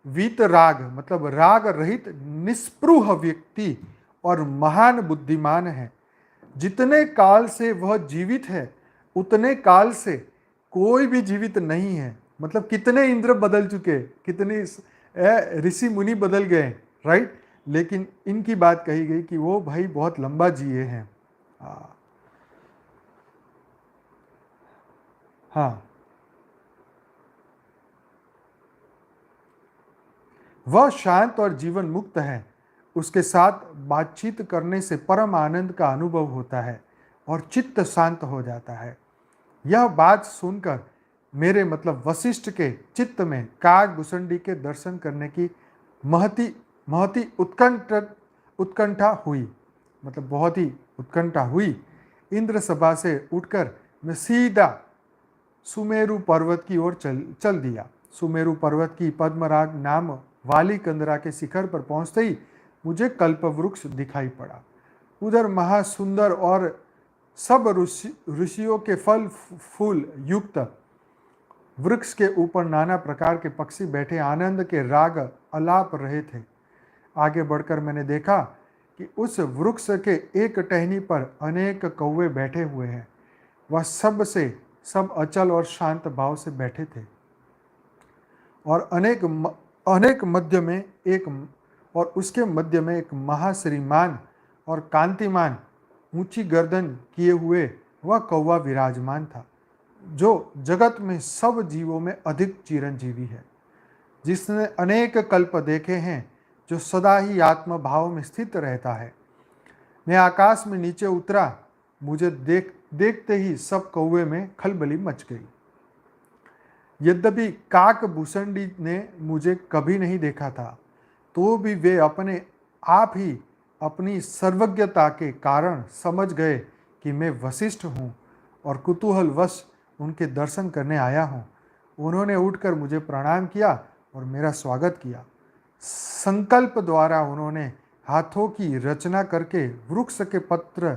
A: वीतराग मतलब राग रहित निस्पृह व्यक्ति और महान बुद्धिमान है। जितने काल से वह जीवित है उतने काल से कोई भी जीवित नहीं है। मतलब कितने इंद्र बदल चुके, कितने ऋषि मुनि बदल गए, राइट। लेकिन इनकी बात कही गई कि वो भाई बहुत लंबा जिए हैं। हाँ, वह शांत और जीवन मुक्त है। उसके साथ बातचीत करने से परम आनंद का अनुभव होता है और चित्त शांत हो जाता है। यह बात सुनकर मेरे मतलब वशिष्ठ के चित्त में काकभूषणी के दर्शन करने की महती महती उत्कंठा हुई, मतलब बहुत ही उत्कंठा हुई। इंद्र सभा से उठकर मैं सीधा सुमेरु पर्वत की ओर चल दिया। सुमेरु पर्वत की पद्मराग नाम वाली कंदरा के शिखर पर पहुंचते ही मुझे कल्प वृक्ष दिखाई पड़ा। उधर महासुंदर और सब ऋषियों के फल फूल युक्त वृक्ष के ऊपर नाना प्रकार के पक्षी बैठे आनंद के राग अलाप रहे थे। आगे बढ़कर मैंने देखा कि उस वृक्ष के एक टहनी पर अनेक कौवे बैठे हुए हैं। वह सब अचल और शांत भाव से बैठे थे और अनेक मध्य में एक और उसके मध्य में एक महाश्रीमान और कांतिमान ऊंची गर्दन किए हुए वह कौवा विराजमान था, जो जगत में सब जीवों में अधिक चिरंजीवी है, जिसने अनेक कल्प देखे हैं, जो सदा ही आत्म भाव में स्थित रहता है। मैं आकाश में नीचे उतरा, मुझे देखते ही सब कौवे में खलबली मच गई। यद्यपि काकभूषणी ने मुझे कभी नहीं देखा था, तो भी वे अपने आप ही अपनी सर्वज्ञता के कारण समझ गए कि मैं वशिष्ठ हूँ और कुतूहलवश उनके दर्शन करने आया हूँ। उन्होंने उठकर मुझे प्रणाम किया और मेरा स्वागत किया। संकल्प द्वारा उन्होंने हाथों की रचना करके वृक्ष के पत्र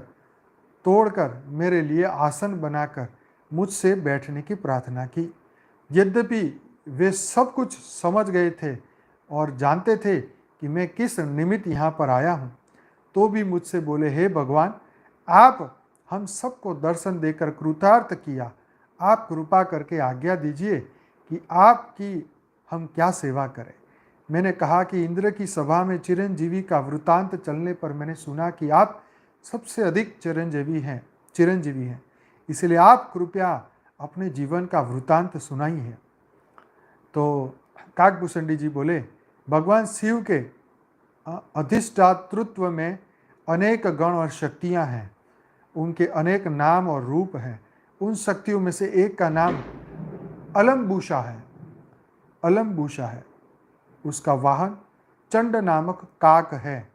A: तोड़कर मेरे लिए आसन बनाकर मुझसे बैठने की प्रार्थना की। यद्यपि वे सब कुछ समझ गए थे और जानते थे कि मैं किस निमित्त यहाँ पर आया हूँ, तो भी मुझसे बोले, हे भगवान, आप हम सबको दर्शन देकर कृतार्थ किया। आप कृपा करके आज्ञा दीजिए कि आपकी हम क्या सेवा करें। मैंने कहा कि इंद्र की सभा में चिरंजीवी का वृतांत चलने पर मैंने सुना कि आप सबसे अधिक चिरंजीवी हैं, इसलिए आप कृपया अपने जीवन का वृतांत सुनाइए। तो काकभूषणी जी बोले, भगवान शिव के अधिष्ठातृत्व में अनेक गण और शक्तियां हैं, उनके अनेक नाम और रूप हैं। उन शक्तियों में से एक का नाम अलम्बुशा है। अलम्बुशा है, उसका वाहन चंड नामक काक है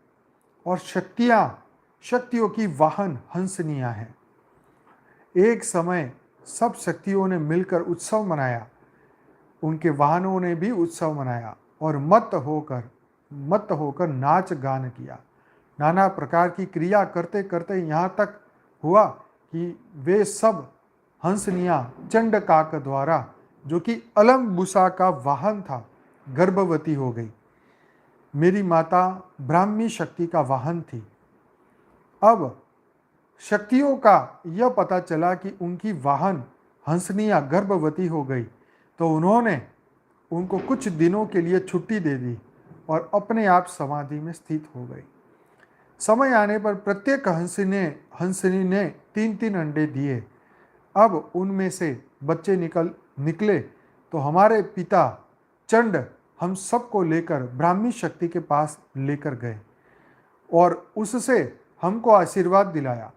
A: और शक्तियों की वाहन हंसनियां हैं। एक समय सब शक्तियों ने मिलकर उत्सव मनाया, उनके वाहनों ने भी उत्सव मनाया और मत होकर नाच गान किया। नाना प्रकार की क्रिया करते करते यहाँ तक हुआ कि वे सब हंसनियां चंडकाक द्वारा, जो कि अलम्बुसा का वाहन था, गर्भवती हो गई। मेरी माता ब्राह्मी शक्ति का वाहन थी। अब शक्तियों का यह पता चला कि उनकी वाहन हंसनियां गर्भवती हो गई, तो उन्होंने उनको कुछ दिनों के लिए छुट्टी दे दी और अपने आप समाधि में स्थित हो गई। समय आने पर प्रत्येक हंसनी ने 3-3 अंडे दिए। अब उनमें से बच्चे निकले तो हमारे पिता चंड हम सबको लेकर ब्राह्मी शक्ति के पास लेकर गए और उससे हमको आशीर्वाद दिलाया।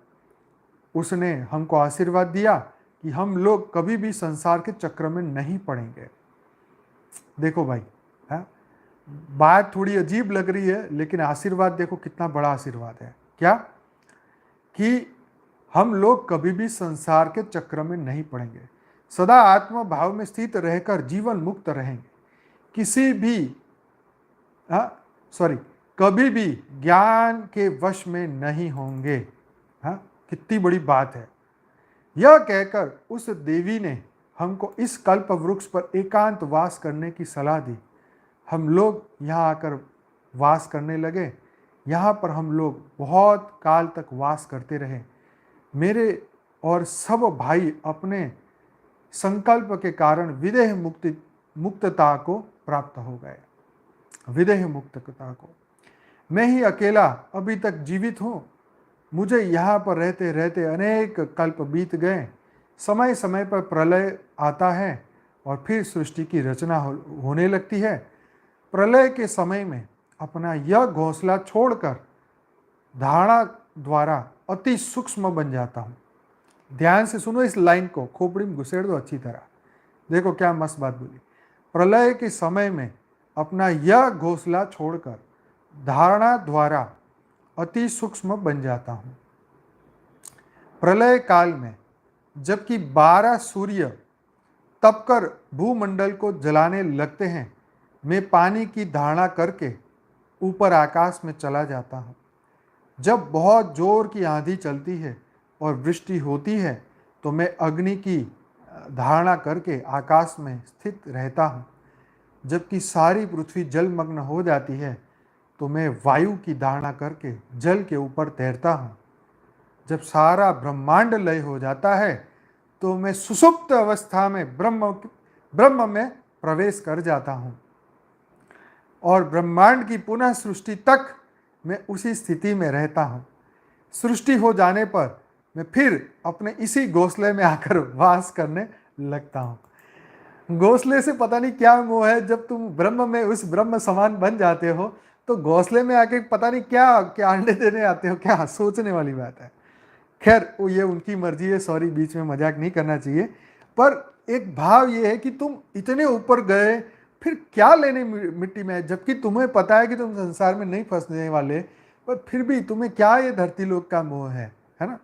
A: उसने हमको आशीर्वाद दिया कि हम लोग कभी भी संसार के चक्र में नहीं पड़ेंगे। देखो भाई, है बात थोड़ी अजीब लग रही है, लेकिन आशीर्वाद देखो कितना बड़ा आशीर्वाद है। क्या कि हम लोग कभी भी संसार के चक्र में नहीं पड़ेंगे, सदा आत्म भाव में स्थित रहकर जीवन मुक्त रहेंगे, किसी भी कभी भी ज्ञान के वश में नहीं होंगे। कितनी बड़ी बात है। यह कहकर उस देवी ने हमको इस कल्प वृक्ष पर एकांत वास करने की सलाह दी। हम लोग यहाँ आकर वास करने लगे। यहाँ पर हम लोग बहुत काल तक वास करते रहे। मेरे और सब भाई अपने संकल्प के कारण विदेह मुक्तता को प्राप्त हो गए। विदेह मुक्तता को मैं ही अकेला अभी तक जीवित हूँ। मुझे यहाँ पर रहते रहते अनेक कल्प बीत गए। समय समय पर प्रलय आता है और फिर सृष्टि की रचना होने लगती है। प्रलय के समय में अपना यह घोंसला छोड़कर धारणा द्वारा अति सूक्ष्म बन जाता हूँ। ध्यान से सुनो इस लाइन को, खोपड़ी में घुसेड़ दो अच्छी तरह। देखो क्या मस्त बात बोली। प्रलय के समय में अपना यह घोंसला छोड़कर धारणा द्वारा अति सूक्ष्म बन जाता हूँ। प्रलय काल में जबकि 12 सूर्य तपकर भूमंडल को जलाने लगते हैं, मैं पानी की धारणा करके ऊपर आकाश में चला जाता हूँ। जब बहुत जोर की आंधी चलती है और वृष्टि होती है तो मैं अग्नि की धारणा करके आकाश में स्थित रहता हूँ। जबकि सारी पृथ्वी जलमग्न हो जाती है तो मैं वायु की धारणा करके जल के ऊपर तैरता हूँ। जब सारा ब्रह्मांड लय हो जाता है तो मैं सुषुप्त अवस्था में ब्रह्म में प्रवेश कर जाता हूँ और ब्रह्मांड की पुनः सृष्टि तक मैं उसी स्थिति में रहता हूँ। सृष्टि हो जाने पर मैं फिर अपने इसी घोंसले में आकर वास करने लगता हूँ। घोंसले से पता नहीं क्या मोह है। जब तुम ब्रह्म में उस ब्रह्म समान बन जाते हो तो घोंसले में आके पता नहीं क्या क्या अंडे देने आते हो। क्या सोचने वाली बात है। खैर वो ये उनकी मर्जी है, सॉरी बीच में मजाक नहीं करना चाहिए। पर एक भाव ये है कि तुम इतने ऊपर गए, फिर क्या लेने मिट्टी में, जबकि तुम्हें पता है कि तुम संसार में नहीं फंसने वाले, पर फिर भी तुम्हें क्या ये धरती लोक का मोह है ना।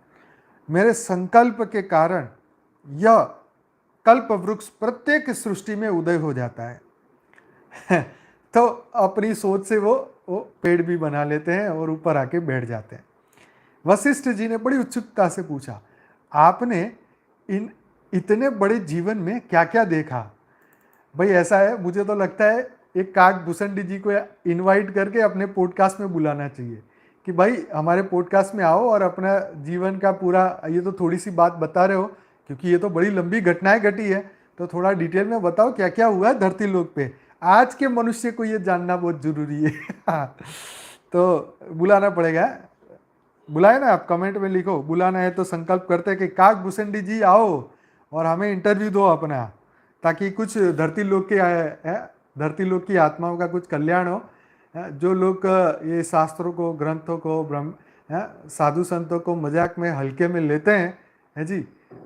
A: मेरे संकल्प के कारण यह कल्प वृक्ष प्रत्येक सृष्टि में उदय हो जाता है। तो अपनी सोच से वो पेड़ भी बना लेते हैं और ऊपर आके बैठ जाते हैं। वशिष्ठ जी ने बड़ी उत्सुकता से पूछा, आपने इन इतने बड़े जीवन में क्या क्या देखा? भाई ऐसा है, मुझे तो लगता है एक काक भूषण जी को इनवाइट करके अपने पॉडकास्ट में बुलाना चाहिए कि भाई हमारे पॉडकास्ट में आओ और अपना जीवन का पूरा, ये तो थोड़ी सी बात बता रहे हो क्योंकि ये तो बड़ी लंबी घटनाएं घटी है, तो थोड़ा डिटेल में बताओ क्या क्या हुआ है धरती लोक पे। आज के मनुष्य को ये जानना बहुत जरूरी है। तो बुलाना पड़ेगा। बुलाए ना, आप कमेंट में लिखो, बुलाना है तो संकल्प करते हैं कि काक भूषण जी आओ और हमें इंटरव्यू दो अपना, ताकि कुछ धरती लोक की आत्माओं का कुछ कल्याण हो। जो लोग ये शास्त्रों को, ग्रंथों को, साधु संतों को मजाक में हल्के में लेते हैं, है जी।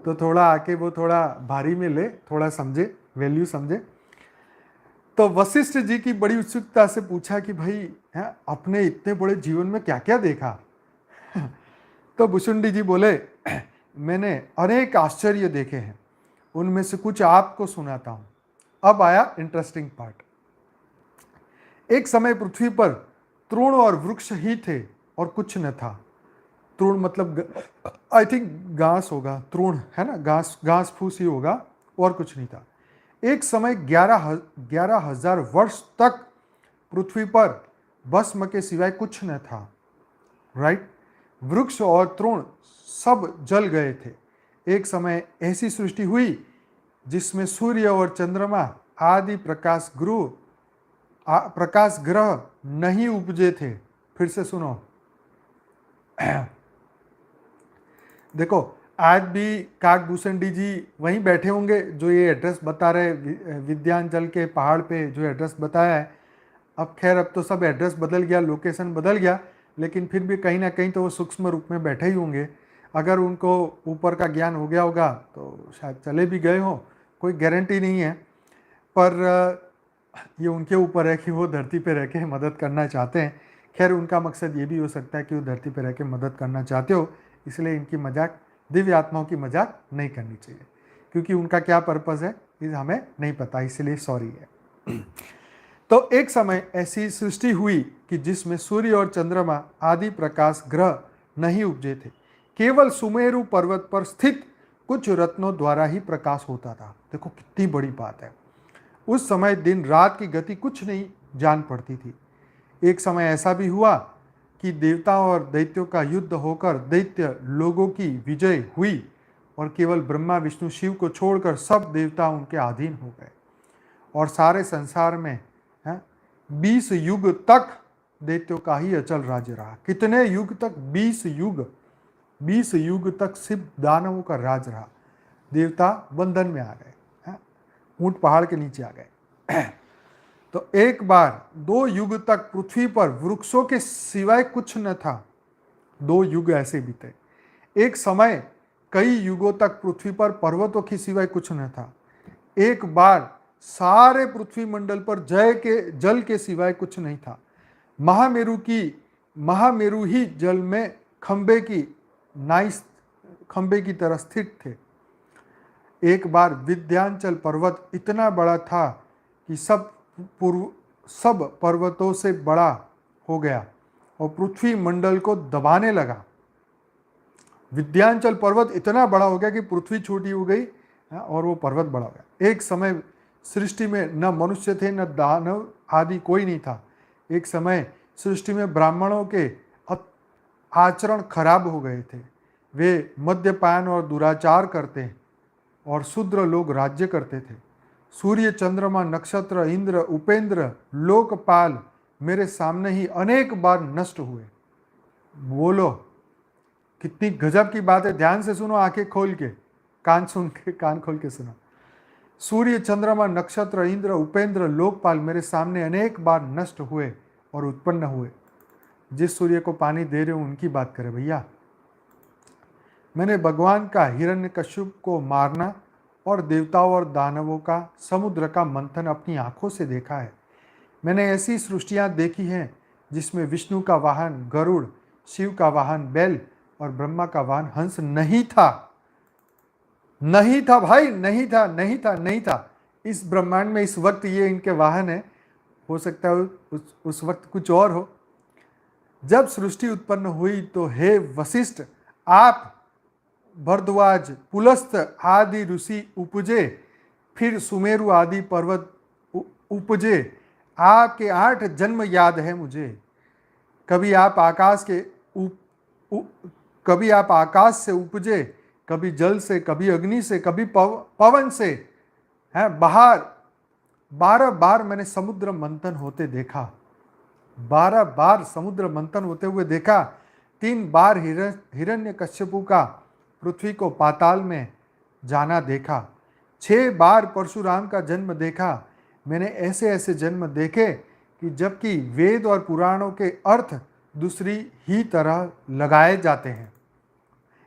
A: तो थोड़ा आके वो थोड़ा भारी में ले, थोड़ा समझे, वैल्यू समझे। तो वशिष्ठ जी की बड़ी उत्सुकता से पूछा कि भाई है अपने इतने बड़े जीवन में क्या क्या देखा। तो भुसुंडी जी बोले, मैंने अनेक आश्चर्य देखे हैं, उनमें से कुछ आपको सुनाता हूं। अब आया इंटरेस्टिंग पार्ट। एक समय पृथ्वी पर तृण और वृक्ष ही थे और कुछ न था। तृण मतलब आई थिंक घास होगा, तृण है ना, घास घास फूस ही होगा, और कुछ नहीं था। एक समय 11,000 वर्ष तक पृथ्वी पर भस्म के सिवाय कुछ न था। राइट। वृक्ष और तृण सब जल गए थे। एक समय ऐसी सृष्टि हुई जिसमें सूर्य और चंद्रमा आदि प्रकाश ग्रह नहीं उपजे थे। फिर से सुनो। देखो, आज भी काकभूषण जी वहीं बैठे होंगे जो ये एड्रेस बता रहे, विद्यांचल के पहाड़ पे जो एड्रेस बताया है। अब खैर अब तो सब एड्रेस बदल गया, लोकेशन बदल गया, लेकिन फिर भी कहीं ना कहीं तो वो सूक्ष्म रूप में बैठे ही होंगे। अगर उनको ऊपर का ज्ञान हो गया होगा तो शायद चले भी गए हों, कोई गारंटी नहीं है। पर ये उनके ऊपर है कि वो धरती पे रह के मदद करना चाहते हैं। खैर उनका मकसद ये भी हो सकता है कि वो धरती पे रह के मदद करना चाहते हो, इसलिए इनकी मजाक, दिव्य आत्माओं की मजाक नहीं करनी चाहिए, क्योंकि उनका क्या पर्पज़ है ये हमें नहीं पता, इसलिए सॉरी है। तो एक समय ऐसी सृष्टि हुई कि जिसमें सूर्य और चंद्रमा आदि प्रकाश ग्रह नहीं उपजे थे। केवल सुमेरु पर्वत पर स्थित कुछ रत्नों द्वारा ही प्रकाश होता था। देखो कितनी बड़ी बात है। उस समय दिन रात की गति कुछ नहीं जान पड़ती थी। एक समय ऐसा भी हुआ कि देवताओं और दैत्यों का युद्ध होकर दैत्य लोगों की विजय हुई और केवल ब्रह्मा विष्णु शिव को छोड़कर सब देवता उनके अधीन हो गए और सारे संसार में 20 युग तक दैत्यों का ही अचल राज्य रहा। कितने युग तक? 20 युग तक सिर्फ दानवों का राज रहा। देवता बंधन में आ गए, ऊंट पहाड़ के नीचे आ गए। तो एक बार 2 युग तक पृथ्वी पर वृक्षों के सिवाय कुछ न था। 2 युग ऐसे बीते। एक समय कई युगों तक पृथ्वी पर पर्वतों के सिवाय कुछ न था। एक बार सारे पृथ्वी मंडल पर जल के सिवाय कुछ नहीं था। महामेरु ही जल में खंबे की तरह स्थित थे। एक बार विंध्याचल पर्वत इतना बड़ा था कि सब पर्वतों से बड़ा हो गया और पृथ्वी मंडल को दबाने लगा। विंध्याचल पर्वत इतना बड़ा हो गया कि पृथ्वी छोटी हो गई और वो पर्वत बड़ा हो गया। एक समय सृष्टि में न मनुष्य थे न दानव आदि कोई नहीं था। एक समय सृष्टि में ब्राह्मणों के आचरण खराब हो गए थे। वे मद्यपान और दुराचार करते और शूद्र लोग राज्य करते थे। सूर्य चंद्रमा नक्षत्र इंद्र उपेंद्र लोकपाल मेरे सामने ही अनेक बार नष्ट हुए। बोलो कितनी गजब की बात है। ध्यान से सुनो, आंखें खोल के, कान खोल के सुनो। सूर्य चंद्रमा नक्षत्र इंद्र उपेंद्र लोकपाल मेरे सामने अनेक बार नष्ट हुए और उत्पन्न हुए। जिस सूर्य को पानी दे रहे हो उनकी बात करें भैया। मैंने भगवान का हिरण्यकश्यप को मारना और देवताओं और दानवों का समुद्र का मंथन अपनी आंखों से देखा है। मैंने ऐसी सृष्टियां देखी हैं जिसमें विष्णु का वाहन गरुड़, शिव का वाहन बैल और ब्रह्मा का वाहन हंस नहीं था। नहीं था भाई, नहीं था। इस ब्रह्मांड में इस वक्त ये इनके वाहन है। हो सकता है उस वक्त कुछ और हो। जब सृष्टि उत्पन्न हुई तो हे वशिष्ठ, आप भरद्वाज पुलस्त आदि ऋषि उपजे, फिर सुमेरु आदि पर्वत उपजे। आपके 8 जन्म याद है मुझे। कभी आप आकाश से उपजे, कभी जल से, कभी अग्नि से, कभी पवन से। है 12 बार मैंने समुद्र मंथन होते देखा। 12 बार समुद्र मंथन होते हुए देखा। 3 बार हिरण्यकश्यपु का पृथ्वी को पाताल में जाना देखा। 6 बार परशुराम का जन्म देखा। मैंने ऐसे ऐसे जन्म देखे कि जबकि वेद और पुराणों के अर्थ दूसरी ही तरह लगाए जाते हैं।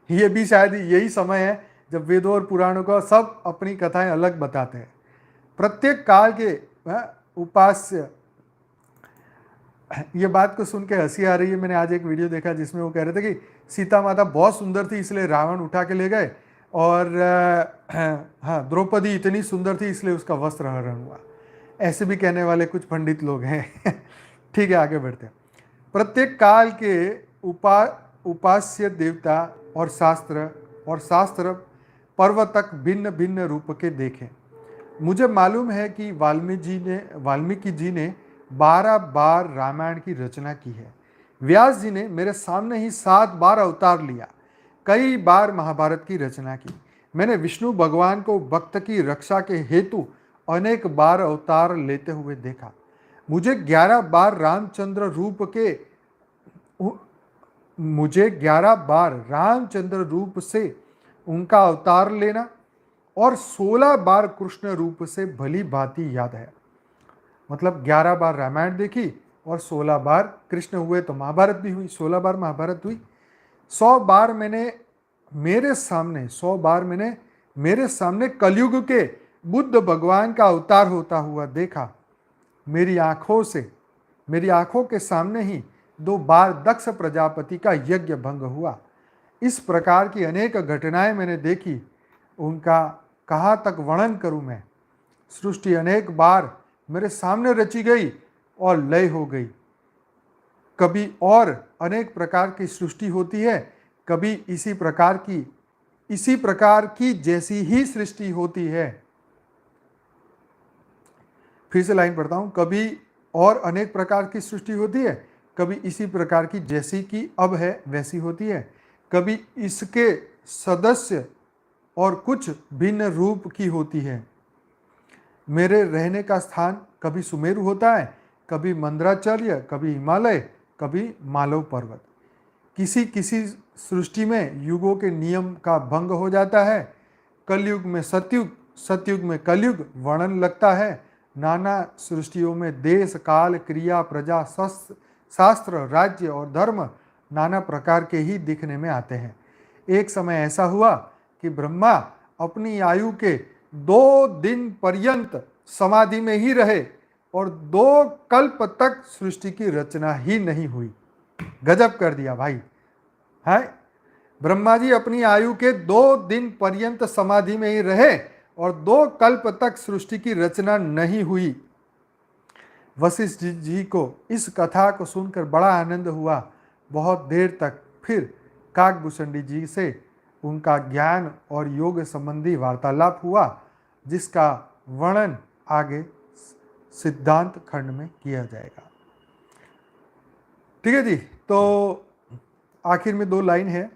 A: ये भी शायद यही समय है जब वेदों और पुराणों का सब अपनी कथाएं अलग बताते हैं। प्रत्येक काल के उपास्य, ये बात को सुन के हंसी आ रही है। मैंने आज एक वीडियो देखा जिसमें वो कह रहे थे कि सीता माता बहुत सुंदर थी इसलिए रावण उठा के ले गए, और हाँ द्रौपदी इतनी सुंदर थी इसलिए उसका वस्त्र हरण हुआ। ऐसे भी कहने वाले कुछ पंडित लोग हैं। ठीक है, आगे बढ़ते हैं। प्रत्येक काल के उपास्य देवता और शास्त्र पर्व तक भिन्न भिन्न रूप के देखे। मुझे मालूम है कि वाल्मीकि जी ने 12 बार रामायण की रचना की है। व्यास जी ने मेरे सामने ही 7 बार अवतार लिया, कई बार महाभारत की रचना की। मैंने विष्णु भगवान को भक्त की रक्षा के हेतु अनेक बार अवतार लेते हुए देखा। मुझे 11 बार रामचंद्र रूप से उनका अवतार लेना और 16 बार कृष्ण रूप से भली भांति याद है। मतलब 11 बार रामायण देखी और 16 बार कृष्ण हुए तो महाभारत भी हुई, 16 बार महाभारत हुई। 100 बार मैंने मेरे सामने कलयुग के बुद्ध भगवान का अवतार होता हुआ देखा। मेरी आंखों के सामने ही 2 बार दक्ष प्रजापति का यज्ञ भंग हुआ। इस प्रकार की अनेक घटनाएं मैंने देखी, उनका कहाँ तक वर्णन करूं मैं। सृष्टि अनेक बार मेरे सामने रची गई और लय हो गई। कभी और अनेक प्रकार की सृष्टि होती है, कभी इसी प्रकार की जैसी ही सृष्टि होती है। फिर से लाइन पढ़ता हूं। कभी और अनेक प्रकार की सृष्टि होती है, कभी इसी प्रकार की जैसी कि अब है वैसी होती है। कभी इसके सदस्य और कुछ भिन्न रूप की होती है। मेरे रहने का स्थान कभी सुमेरु होता है, कभी मंदराचर्य, कभी हिमालय, कभी मालव पर्वत। किसी किसी सृष्टि में युगों के नियम का भंग हो जाता है। कलयुग में सतयुग, सतयुग में कलयुग वर्णन लगता है। नाना सृष्टियों में देश, काल, क्रिया, प्रजा, शास्त्र, राज्य और धर्म नाना प्रकार के ही दिखने में आते हैं। एक समय ऐसा हुआ कि ब्रह्मा अपनी आयु के 2 दिन पर्यंत समाधि में ही रहे और 2 कल्प तक सृष्टि की रचना ही नहीं हुई। गजब कर दिया भाई है। ब्रह्मा जी अपनी आयु के 2 दिन पर्यंत समाधि में ही रहे और 2 कल्प तक सृष्टि की रचना नहीं हुई। वशिष्ठ जी को इस कथा को सुनकर बड़ा आनंद हुआ। बहुत देर तक फिर काकभूषणी जी से उनका ज्ञान और योग संबंधी वार्तालाप हुआ, जिसका वर्णन आगे सिद्धांत खंड में किया जाएगा। ठीक है जी। तो आखिर में 2 लाइन है।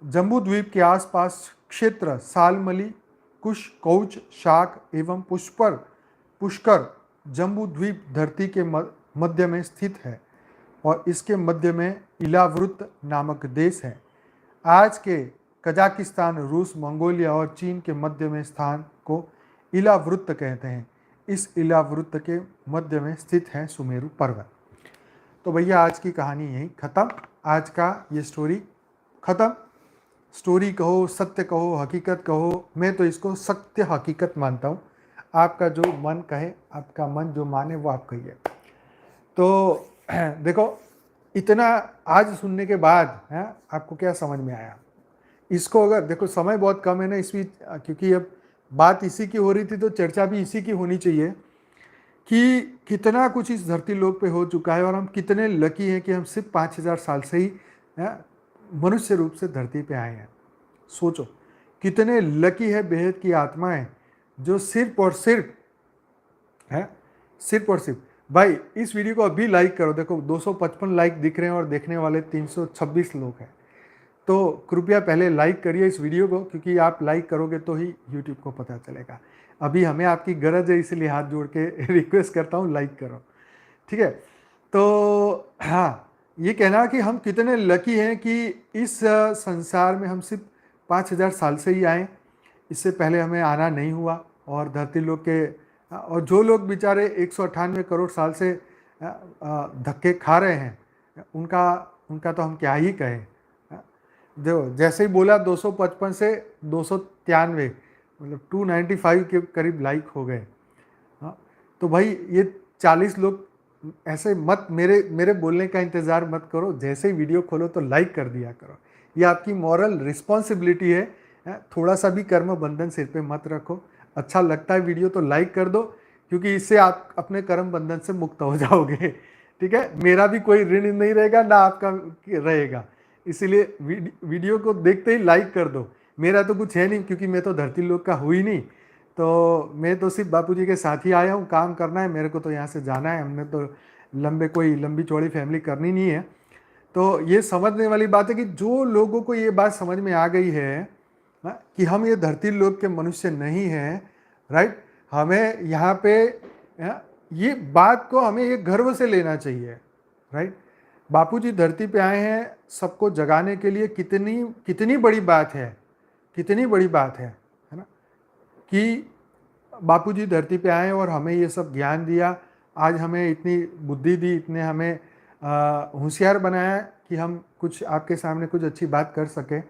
A: जम्बू द्वीप के आसपास क्षेत्र सालमली, कुश, कौच, शाक एवं पुष्कर जम्बू द्वीप धरती के मध्य में स्थित है और इसके मध्य में इलावृत नामक देश है। आज के कजाकिस्तान, रूस, मंगोलिया और चीन के मध्य में स्थान को इलावृत्त कहते हैं। इस इलावृत्त के मध्य में स्थित है सुमेरु पर्वत। तो भैया आज की कहानी यही खत्म। आज का ये स्टोरी खत्म। स्टोरी कहो, सत्य कहो, हकीकत कहो, मैं तो इसको सत्य हकीकत मानता हूँ। आपका जो मन कहे, आपका मन जो माने वो आप कहिए। तो देखो, इतना आज सुनने के बाद है आपको क्या समझ में आया? इसको अगर देखो, समय बहुत कम है ना इस बीच, क्योंकि अब बात इसी की हो रही थी तो चर्चा भी इसी की होनी चाहिए कि कितना कुछ इस धरती लोक पे हो चुका है और हम कितने लकी हैं कि हम सिर्फ 5000 साल से ही मनुष्य रूप से धरती पे आए हैं। सोचो कितने लकी है बेहद की आत्माएं जो सिर्फ और सिर्फ भाई इस वीडियो को अभी लाइक करो। देखो 255 लाइक दिख रहे हैं और देखने वाले 326 लोग हैं। तो कृपया पहले लाइक करिए इस वीडियो को, क्योंकि आप लाइक करोगे तो ही यूट्यूब को पता चलेगा। अभी हमें आपकी गरज है, इसलिए हाथ जोड़ के रिक्वेस्ट करता हूँ लाइक करो। ठीक है। तो हाँ, ये कहना कि हम कितने लकी हैं कि इस संसार में हम सिर्फ 5000 साल से ही आए। इससे पहले हमें आना नहीं हुआ और धरती लोग के और जो लोग बेचारे 198 करोड़ साल से धक्के खा रहे हैं उनका तो हम क्या ही कहें। देखो जैसे ही बोला 255 से 293, मतलब 295 के करीब लाइक हो गए। हाँ, तो भाई ये 40 लोग ऐसे मत, मेरे मेरे बोलने का इंतज़ार मत करो, जैसे ही वीडियो खोलो तो लाइक कर दिया करो। ये आपकी मॉरल रिस्पॉन्सिबिलिटी है। थोड़ा सा भी कर्म बंधन सिर पे मत रखो। अच्छा लगता है वीडियो तो लाइक कर दो, क्योंकि इससे आप अपने कर्म बंधन से मुक्त हो जाओगे। ठीक है, मेरा भी कोई ऋण नहीं रहेगा ना आपका रहेगा। इसीलिए वीडियो को देखते ही लाइक कर दो। मेरा तो कुछ है नहीं, क्योंकि मैं तो धरती लोक का हूँ ही नहीं। तो मैं तो सिर्फ बापूजी के साथ ही आया हूँ, काम करना है मेरे को, तो यहाँ से जाना है। हमने तो कोई लंबी चौड़ी फैमिली करनी नहीं है। तो ये समझने वाली बात है कि जो लोगों को ये बात समझ में आ गई है कि हम ये धरती लोक के मनुष्य नहीं हैं, राइट, हमें यहाँ पे ये बात को हमें ये गर्व से लेना चाहिए, राइट। बापूजी धरती पे आए हैं सबको जगाने के लिए। कितनी कितनी बड़ी बात है, कितनी बड़ी बात है ना, कि बापूजी धरती पे आए और हमें ये सब ज्ञान दिया। आज हमें इतनी बुद्धि दी, इतने हमें होशियार बनाया कि हम कुछ आपके सामने कुछ अच्छी बात कर सकें।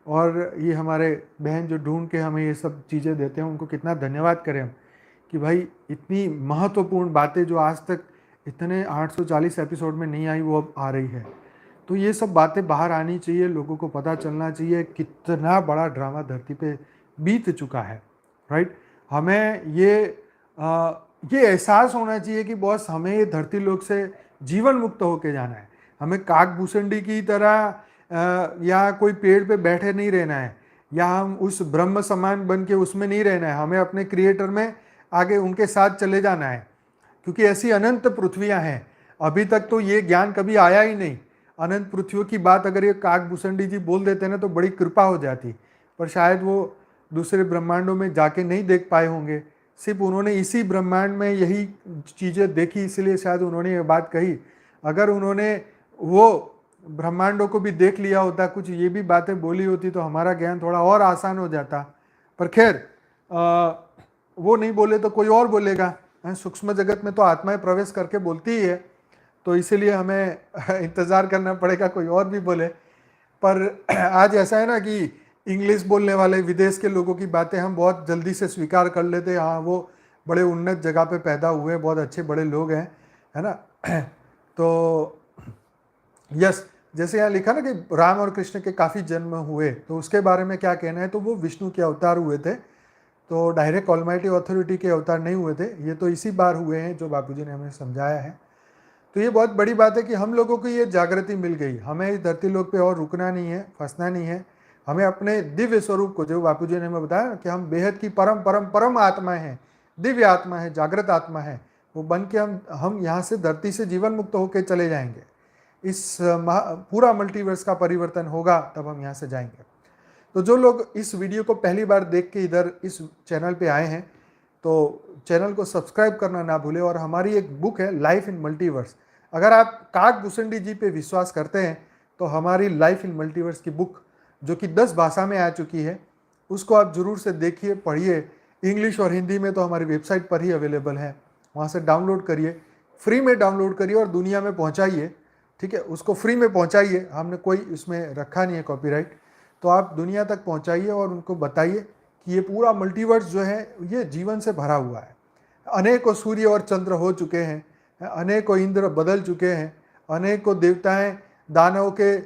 A: और ये हमारे बहन जो ढूंढ के हमें ये सब चीज़ें देते हैं, उनको कितना धन्यवाद करें हम, कि भाई इतनी महत्वपूर्ण बातें जो आज तक इतने 840 एपिसोड में नहीं आई, वो अब आ रही है। तो ये सब बातें बाहर आनी चाहिए, लोगों को पता चलना चाहिए कितना बड़ा ड्रामा धरती पे बीत चुका है, राइट। हमें ये एहसास होना चाहिए कि बॉस हमें ये धरती लोक से जीवन मुक्त होके जाना है। हमें काक भूसंडी की तरह या कोई पेड़ पे बैठे नहीं रहना है, या हम उस ब्रह्म समान बन के उसमें नहीं रहना है। हमें अपने क्रिएटर में आगे उनके साथ चले जाना है, क्योंकि ऐसी अनंत पृथ्वियां हैं। अभी तक तो ये ज्ञान कभी आया ही नहीं। अनंत पृथ्वियों की बात अगर ये काक भूसंडी जी बोल देते ना तो बड़ी कृपा हो जाती, पर शायद वो दूसरे ब्रह्मांडों में जाके नहीं देख पाए होंगे। सिर्फ उन्होंने इसी ब्रह्मांड में यही चीज़ें देखी, इसलिए शायद उन्होंने ये बात कही। अगर उन्होंने वो ब्रह्मांडों को भी देख लिया होता, कुछ ये भी बातें बोली होती, तो हमारा ज्ञान थोड़ा और आसान हो जाता। पर खैर वो नहीं बोले तो कोई और बोलेगा। सूक्ष्म जगत में तो आत्माएं प्रवेश करके बोलती ही है, तो इसीलिए हमें इंतज़ार करना पड़ेगा कोई और भी बोले। पर आज ऐसा है ना कि इंग्लिश बोलने वाले विदेश के लोगों की बातें हम बहुत जल्दी से स्वीकार कर लेते हैं। हाँ, वो बड़े उन्नत जगह पे पैदा हुए, बहुत अच्छे बड़े लोग हैं, है ना। तो यस, जैसे यहाँ लिखा ना कि राम और कृष्ण के काफ़ी जन्म हुए, तो उसके बारे में क्या कहना है, तो वो विष्णु के अवतार हुए थे। तो डायरेक्ट ऑलमाइटी अथॉरिटी के अवतार नहीं हुए थे, ये तो इसी बार हुए हैं जो बापूजी ने हमें समझाया है। तो ये बहुत बड़ी बात है कि हम लोगों को ये जागृति मिल गई। हमें इस धरती लोक पे और रुकना नहीं है, फंसना नहीं है। हमें अपने दिव्य स्वरूप को, जो बापूजी ने हमें बताया कि हम बेहद की परम परम परम आत्मा है, दिव्य आत्मा है, जागृत आत्मा है, वो बन के हम यहाँ से धरती से जीवन मुक्त होकर चले जाएंगे। इस पूरा मल्टीवर्स का परिवर्तन होगा, तब हम यहाँ से जाएंगे। तो जो लोग इस वीडियो को पहली बार देख के इधर इस चैनल पे आए हैं, तो चैनल को सब्सक्राइब करना ना भूलें। और हमारी एक बुक है लाइफ इन मल्टीवर्स। अगर आप काक भूसंडी जी पे विश्वास करते हैं तो हमारी लाइफ इन मल्टीवर्स की बुक, जो कि 10 भाषा में आ चुकी है, उसको आप ज़रूर से देखिए, पढ़िए। इंग्लिश और हिंदी में तो हमारी वेबसाइट पर ही अवेलेबल है, वहाँ से डाउनलोड करिए, फ्री में डाउनलोड करिए और दुनिया में पहुँचाइए। ठीक है, उसको फ्री में पहुँचाइए, हमने कोई इसमें रखा नहीं है कॉपीराइट। तो आप दुनिया तक पहुँचाइए और उनको बताइए कि ये पूरा मल्टीवर्स जो है ये जीवन से भरा हुआ है। अनेकों सूर्य और चंद्र हो चुके हैं, अनेकों इंद्र बदल चुके हैं, अनेकों देवताएं दानव के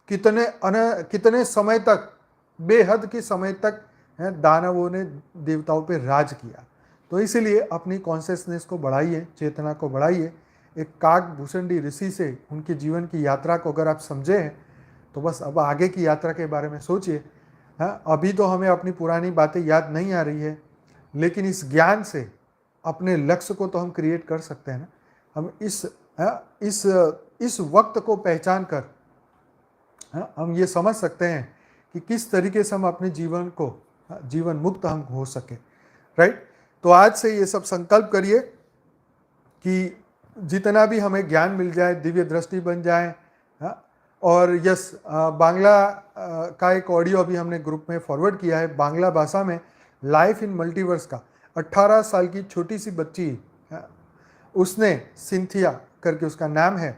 A: कितने समय तक, बेहद के समय तक दानवों ने देवताओं पे राज किया। तो इसीलिए अपनी कॉन्शियसनेस को बढ़ाइए, चेतना को बढ़ाइए। एक काक भूसंडी ऋषि से उनके जीवन की यात्रा को अगर आप समझे हैं, तो बस अब आगे की यात्रा के बारे में सोचिए। हाँ, अभी तो हमें अपनी पुरानी बातें याद नहीं आ रही है, लेकिन इस ज्ञान से अपने लक्ष्य को तो हम क्रिएट कर सकते हैं ना। हम इस वक्त को पहचान कर हम ये समझ सकते हैं कि किस तरीके से हम अपने जीवन को जीवन मुक्त हम हो सके, राइट। तो आज से ये सब संकल्प करिए कि जितना भी हमें ज्ञान मिल जाए, दिव्य दृष्टि बन जाए। और यस, बांग्ला का एक ऑडियो अभी हमने ग्रुप में फॉरवर्ड किया है, बांग्ला भाषा में, लाइफ इन मल्टीवर्स का। 18 साल की छोटी सी बच्ची, उसने सिंथिया करके उसका नाम है,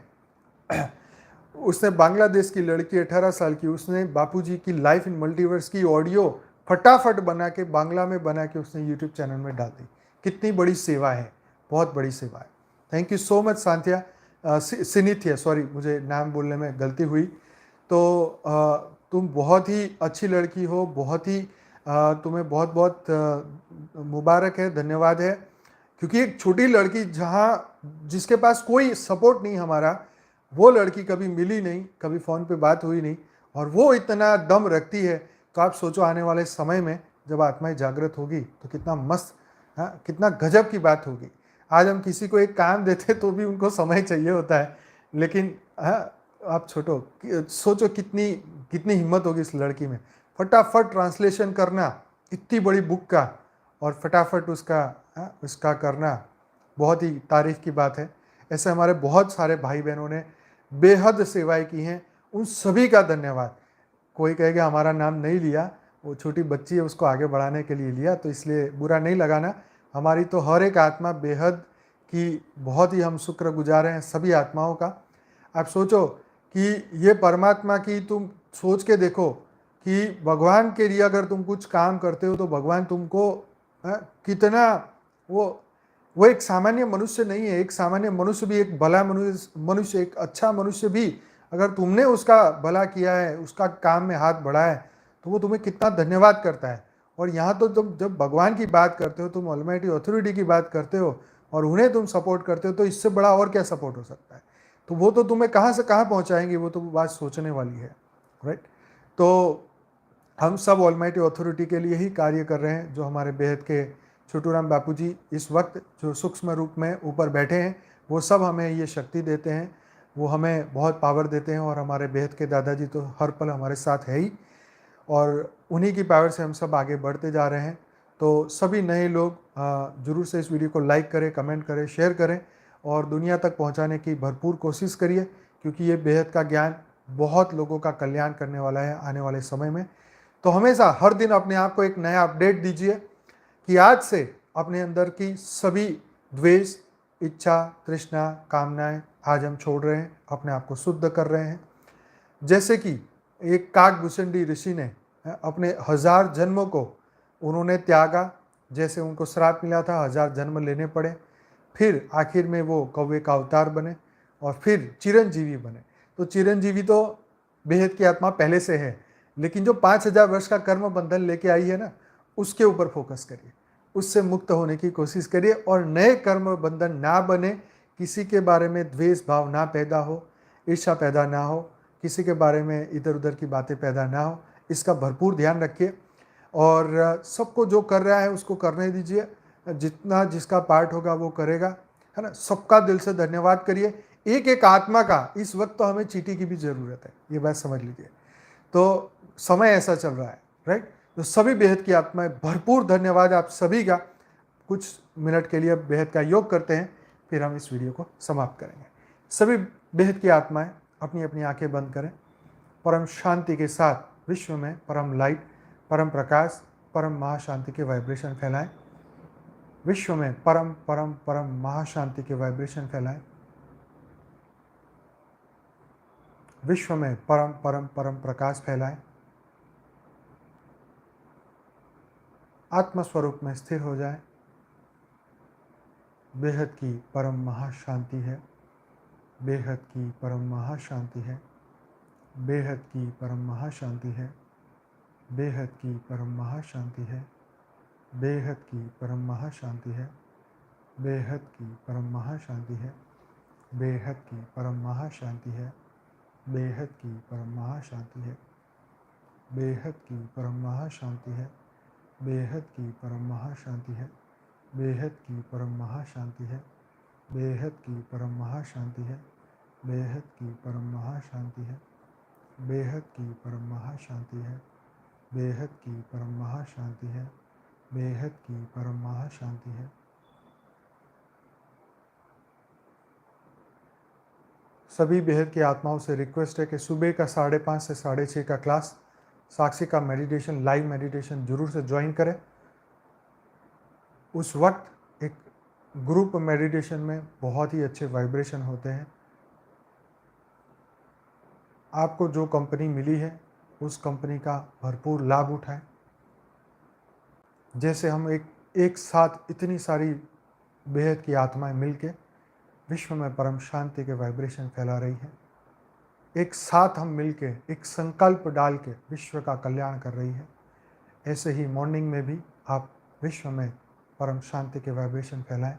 A: उसने बांग्लादेश की लड़की 18 साल की, उसने बापूजी की लाइफ इन मल्टीवर्स की ऑडियो फटाफट बना के बांग्ला में बना के उसने यूट्यूब चैनल में डाल दी। कितनी बड़ी सेवा है, बहुत बड़ी सेवा है। थैंक यू सो मच सांथिया, सिनिथिया, सॉरी मुझे नाम बोलने में गलती हुई। तो तुम बहुत ही अच्छी लड़की हो, बहुत ही तुम्हें बहुत बहुत मुबारक है, धन्यवाद है। क्योंकि एक छोटी लड़की जहाँ जिसके पास कोई सपोर्ट नहीं हमारा, वो लड़की कभी मिली नहीं, कभी फ़ोन पे बात हुई नहीं, और वो इतना दम रखती है। तो आप सोचो आने वाले समय में जब आत्माएं जागृत होगी तो कितना मस्त, हाँ, कितना गजब की बात होगी। आज हम किसी को एक काम देते तो भी उनको समय चाहिए होता है, लेकिन हाँ, आप सोचो कितनी कितनी हिम्मत होगी इस लड़की में। फटाफट ट्रांसलेशन करना इतनी बड़ी बुक का, और फटाफट उसका करना बहुत ही तारीफ की बात है। ऐसे हमारे बहुत सारे भाई बहनों ने बेहद सेवाएं की हैं, उन सभी का धन्यवाद। कोई कहेगा हमारा नाम नहीं लिया, वो छोटी बच्ची है, उसको आगे बढ़ाने के लिए लिया, तो इसलिए बुरा नहीं लगाना। हमारी तो हर एक आत्मा बेहद की बहुत ही हम शुक्रगुजार हैं सभी आत्माओं का। आप सोचो कि ये परमात्मा की, तुम सोच के देखो कि भगवान के लिए अगर तुम कुछ काम करते हो तो भगवान तुमको कितना, वो एक सामान्य मनुष्य नहीं है। एक सामान्य मनुष्य भी, एक भला मनुष्य, एक अच्छा मनुष्य भी, अगर तुमने उसका भला किया है, उसका काम में हाथ बढ़ाया है, तो वो तुम्हें कितना धन्यवाद करता है। और यहाँ तो तुम जब भगवान की बात करते हो, तुम ऑलमाइटी अथॉरिटी की बात करते हो और उन्हें तुम सपोर्ट करते हो, तो इससे बड़ा और क्या सपोर्ट हो सकता है। तो वो तो तुम्हें कहाँ से कहाँ पहुँचाएंगे, वो तो बात सोचने वाली है, राइट। तो हम सब ऑलमाइटी अथॉरिटी के लिए ही कार्य कर रहे हैं। जो हमारे बेहद के छोटूराम बापू जी इस वक्त जो सूक्ष्म रूप में ऊपर बैठे हैं, वो सब हमें ये शक्ति देते हैं, वो हमें बहुत पावर देते हैं। और हमारे बेहद के दादाजी तो हर पल हमारे साथ है ही, और उन्हीं की पावर से हम सब आगे बढ़ते जा रहे हैं। तो सभी नए लोग ज़रूर से इस वीडियो को लाइक करें, कमेंट करें, शेयर करें, और दुनिया तक पहुंचाने की भरपूर कोशिश करिए, क्योंकि ये बेहद का ज्ञान बहुत लोगों का कल्याण करने वाला है आने वाले समय में। तो हमेशा हर दिन अपने आप को एक नया अपडेट दीजिए कि आज से अपने अंदर की सभी द्वेष, इच्छा, तृष्णा, कामनाएं आज हम छोड़ रहे हैं, अपने आप को शुद्ध कर रहे हैं। जैसे कि एक काकभूषणी ऋषि ने अपने 1000 जन्मों को उन्होंने त्यागा, जैसे उनको श्राप मिला था 1000 जन्म लेने पड़े, फिर आखिर में वो कौवे का अवतार बने और फिर चिरंजीवी बने। तो चिरंजीवी तो बेहद की आत्मा पहले से है, लेकिन जो 5000 वर्ष का कर्म बंधन लेके आई है ना, उसके ऊपर फोकस करिए, उससे मुक्त होने की कोशिश करिए, और नए कर्म बंधन ना बने, किसी के बारे में द्वेष भाव ना पैदा हो, ईर्ष्या पैदा ना हो, किसी के बारे में इधर उधर की बातें पैदा ना हो, इसका भरपूर ध्यान रखिए। और सबको जो कर रहा है उसको करने दीजिए, जितना जिसका पार्ट होगा वो करेगा, है ना। सबका दिल से धन्यवाद करिए। एक एक आत्मा का इस वक्त तो हमें चीटी की भी ज़रूरत है, ये बात समझ लीजिए। तो समय ऐसा चल रहा है, राइट। तो सभी बेहद की आत्माएं, भरपूर धन्यवाद आप सभी का। कुछ मिनट के लिए बेहद का योग करते हैं, फिर हम इस वीडियो को समाप्त करेंगे। सभी बेहद की आत्माएं अपनी अपनी आंखें बंद करें। परम शांति के साथ विश्व में परम लाइट, परम प्रकाश, परम महाशांति के वाइब्रेशन फैलाएं। विश्व में परम परम परम महाशांति के वाइब्रेशन फैलाएं। विश्व में परम परम परम प्रकाश फैलाएं। आत्मस्वरूप में स्थिर हो जाएं। बेहद की परम महाशांति है, बेहद की परम महाशांति है, बेहद की परम महाशांति है, बेहद की परम महाशांति है, बेहद की परम महाशांति है, बेहद की परम महाशांति है, बेहद की परम महाशांति है, बेहद की परम महाशांति है, बेहद की परम महाशांति है, बेहद की परम महाशांति है, बेहद की परम महाशांति है, बेहद की परम महाशांति है, बेहद की परम महाशांति है, बेहद की परम महाशांति है, बेहद की परम महाशांति है, बेहद की परम महाशांति है। सभी बेहद की आत्माओं से रिक्वेस्ट है कि सुबह का 5:30 से 6:30 का क्लास साक्षी का मेडिटेशन, लाइव मेडिटेशन जरूर से ज्वाइन करें। उस वक्त एक ग्रुप मेडिटेशन में बहुत ही अच्छे वाइब्रेशन होते हैं। आपको जो कंपनी मिली है उस कंपनी का भरपूर लाभ उठाएं। जैसे हम एक साथ इतनी सारी बेहद की आत्माएं मिलके विश्व में परम शांति के वाइब्रेशन फैला रही है, एक साथ हम मिलके एक संकल्प डाल के विश्व का कल्याण कर रही है। ऐसे ही मॉर्निंग में भी आप विश्व में परम शांति के वाइब्रेशन फैलाएं।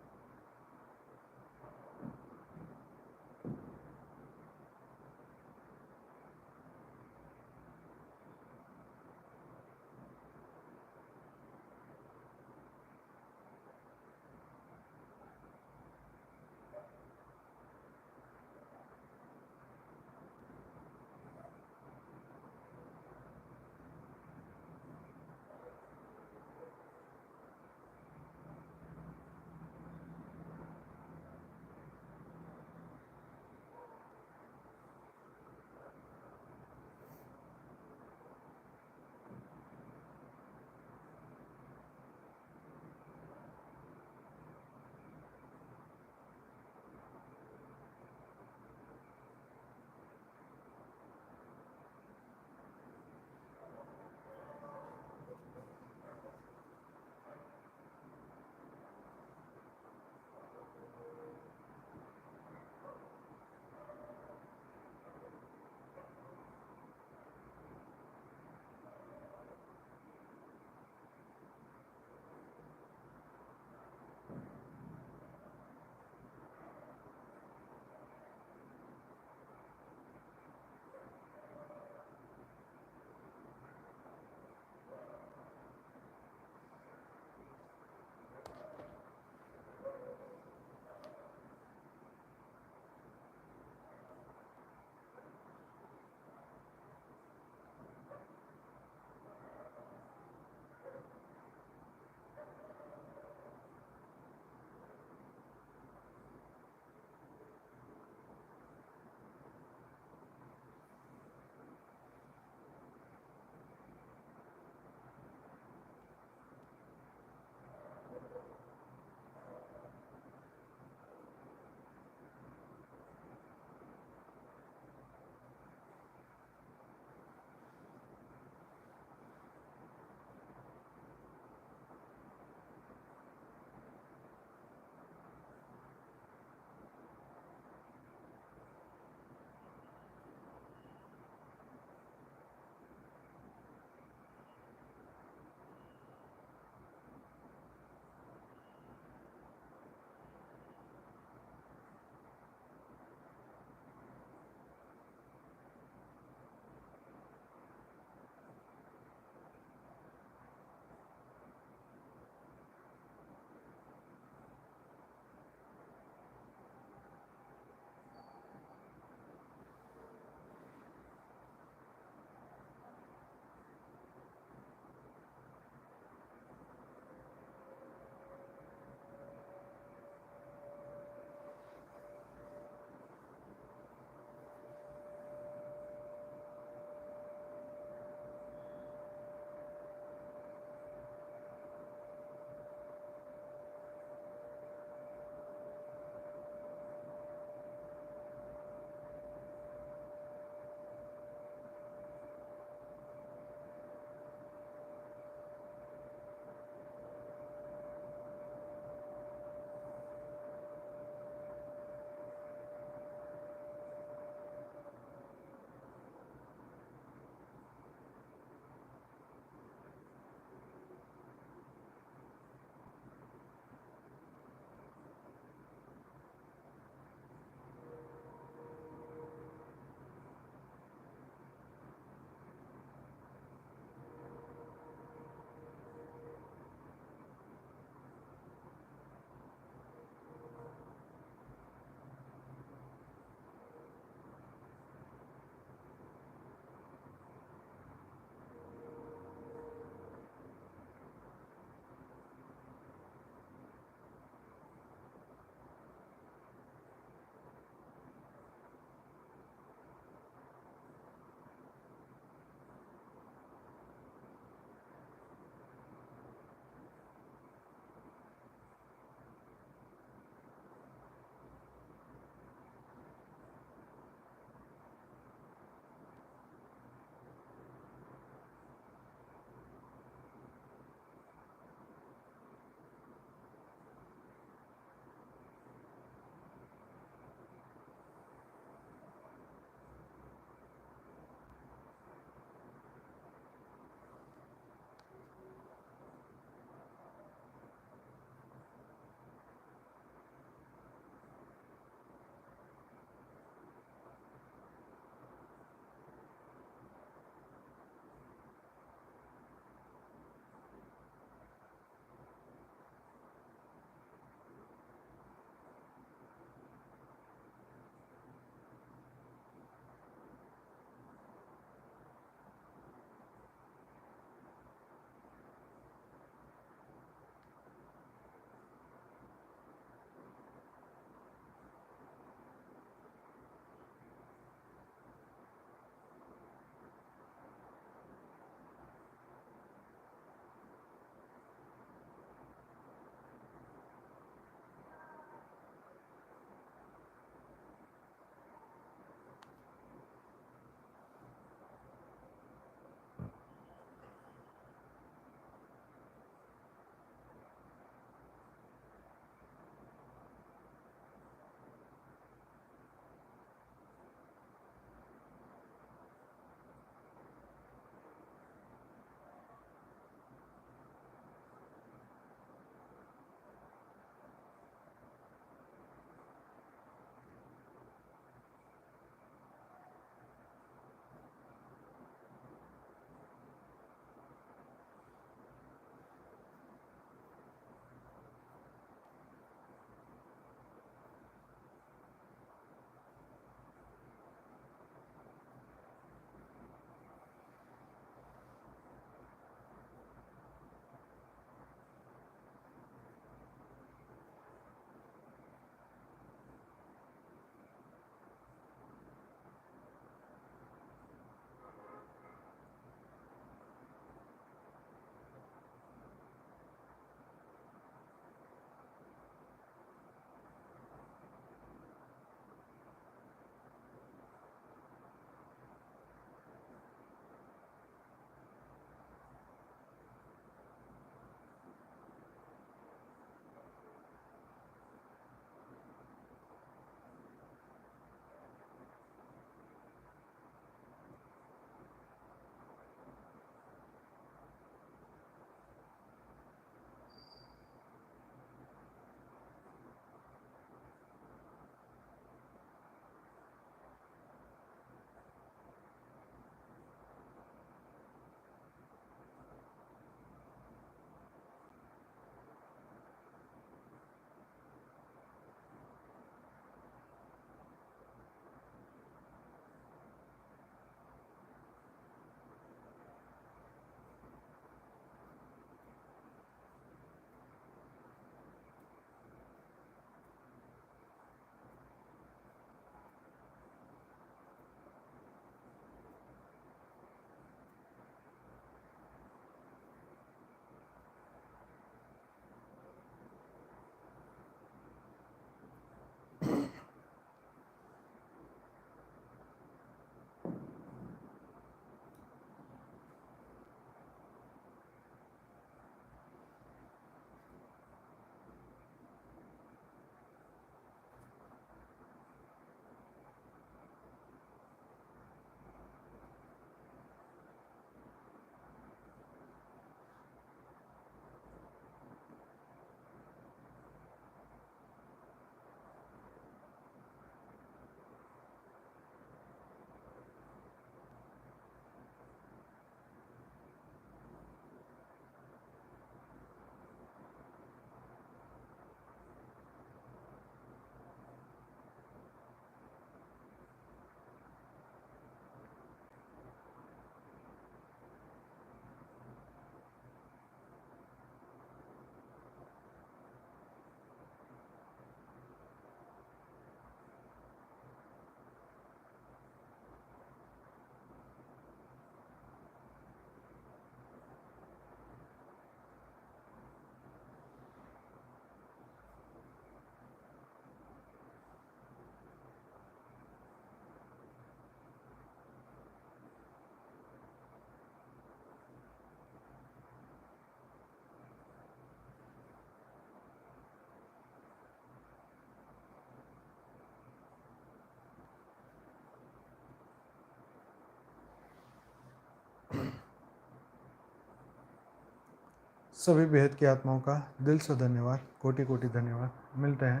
A: सभी बेहद की आत्माओं का दिल से धन्यवाद, कोटि कोटि धन्यवाद। मिलते हैं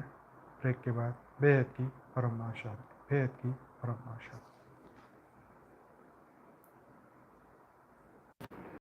A: ब्रेक के बाद। बेहद की परम आशा, बेहद की परम आशा।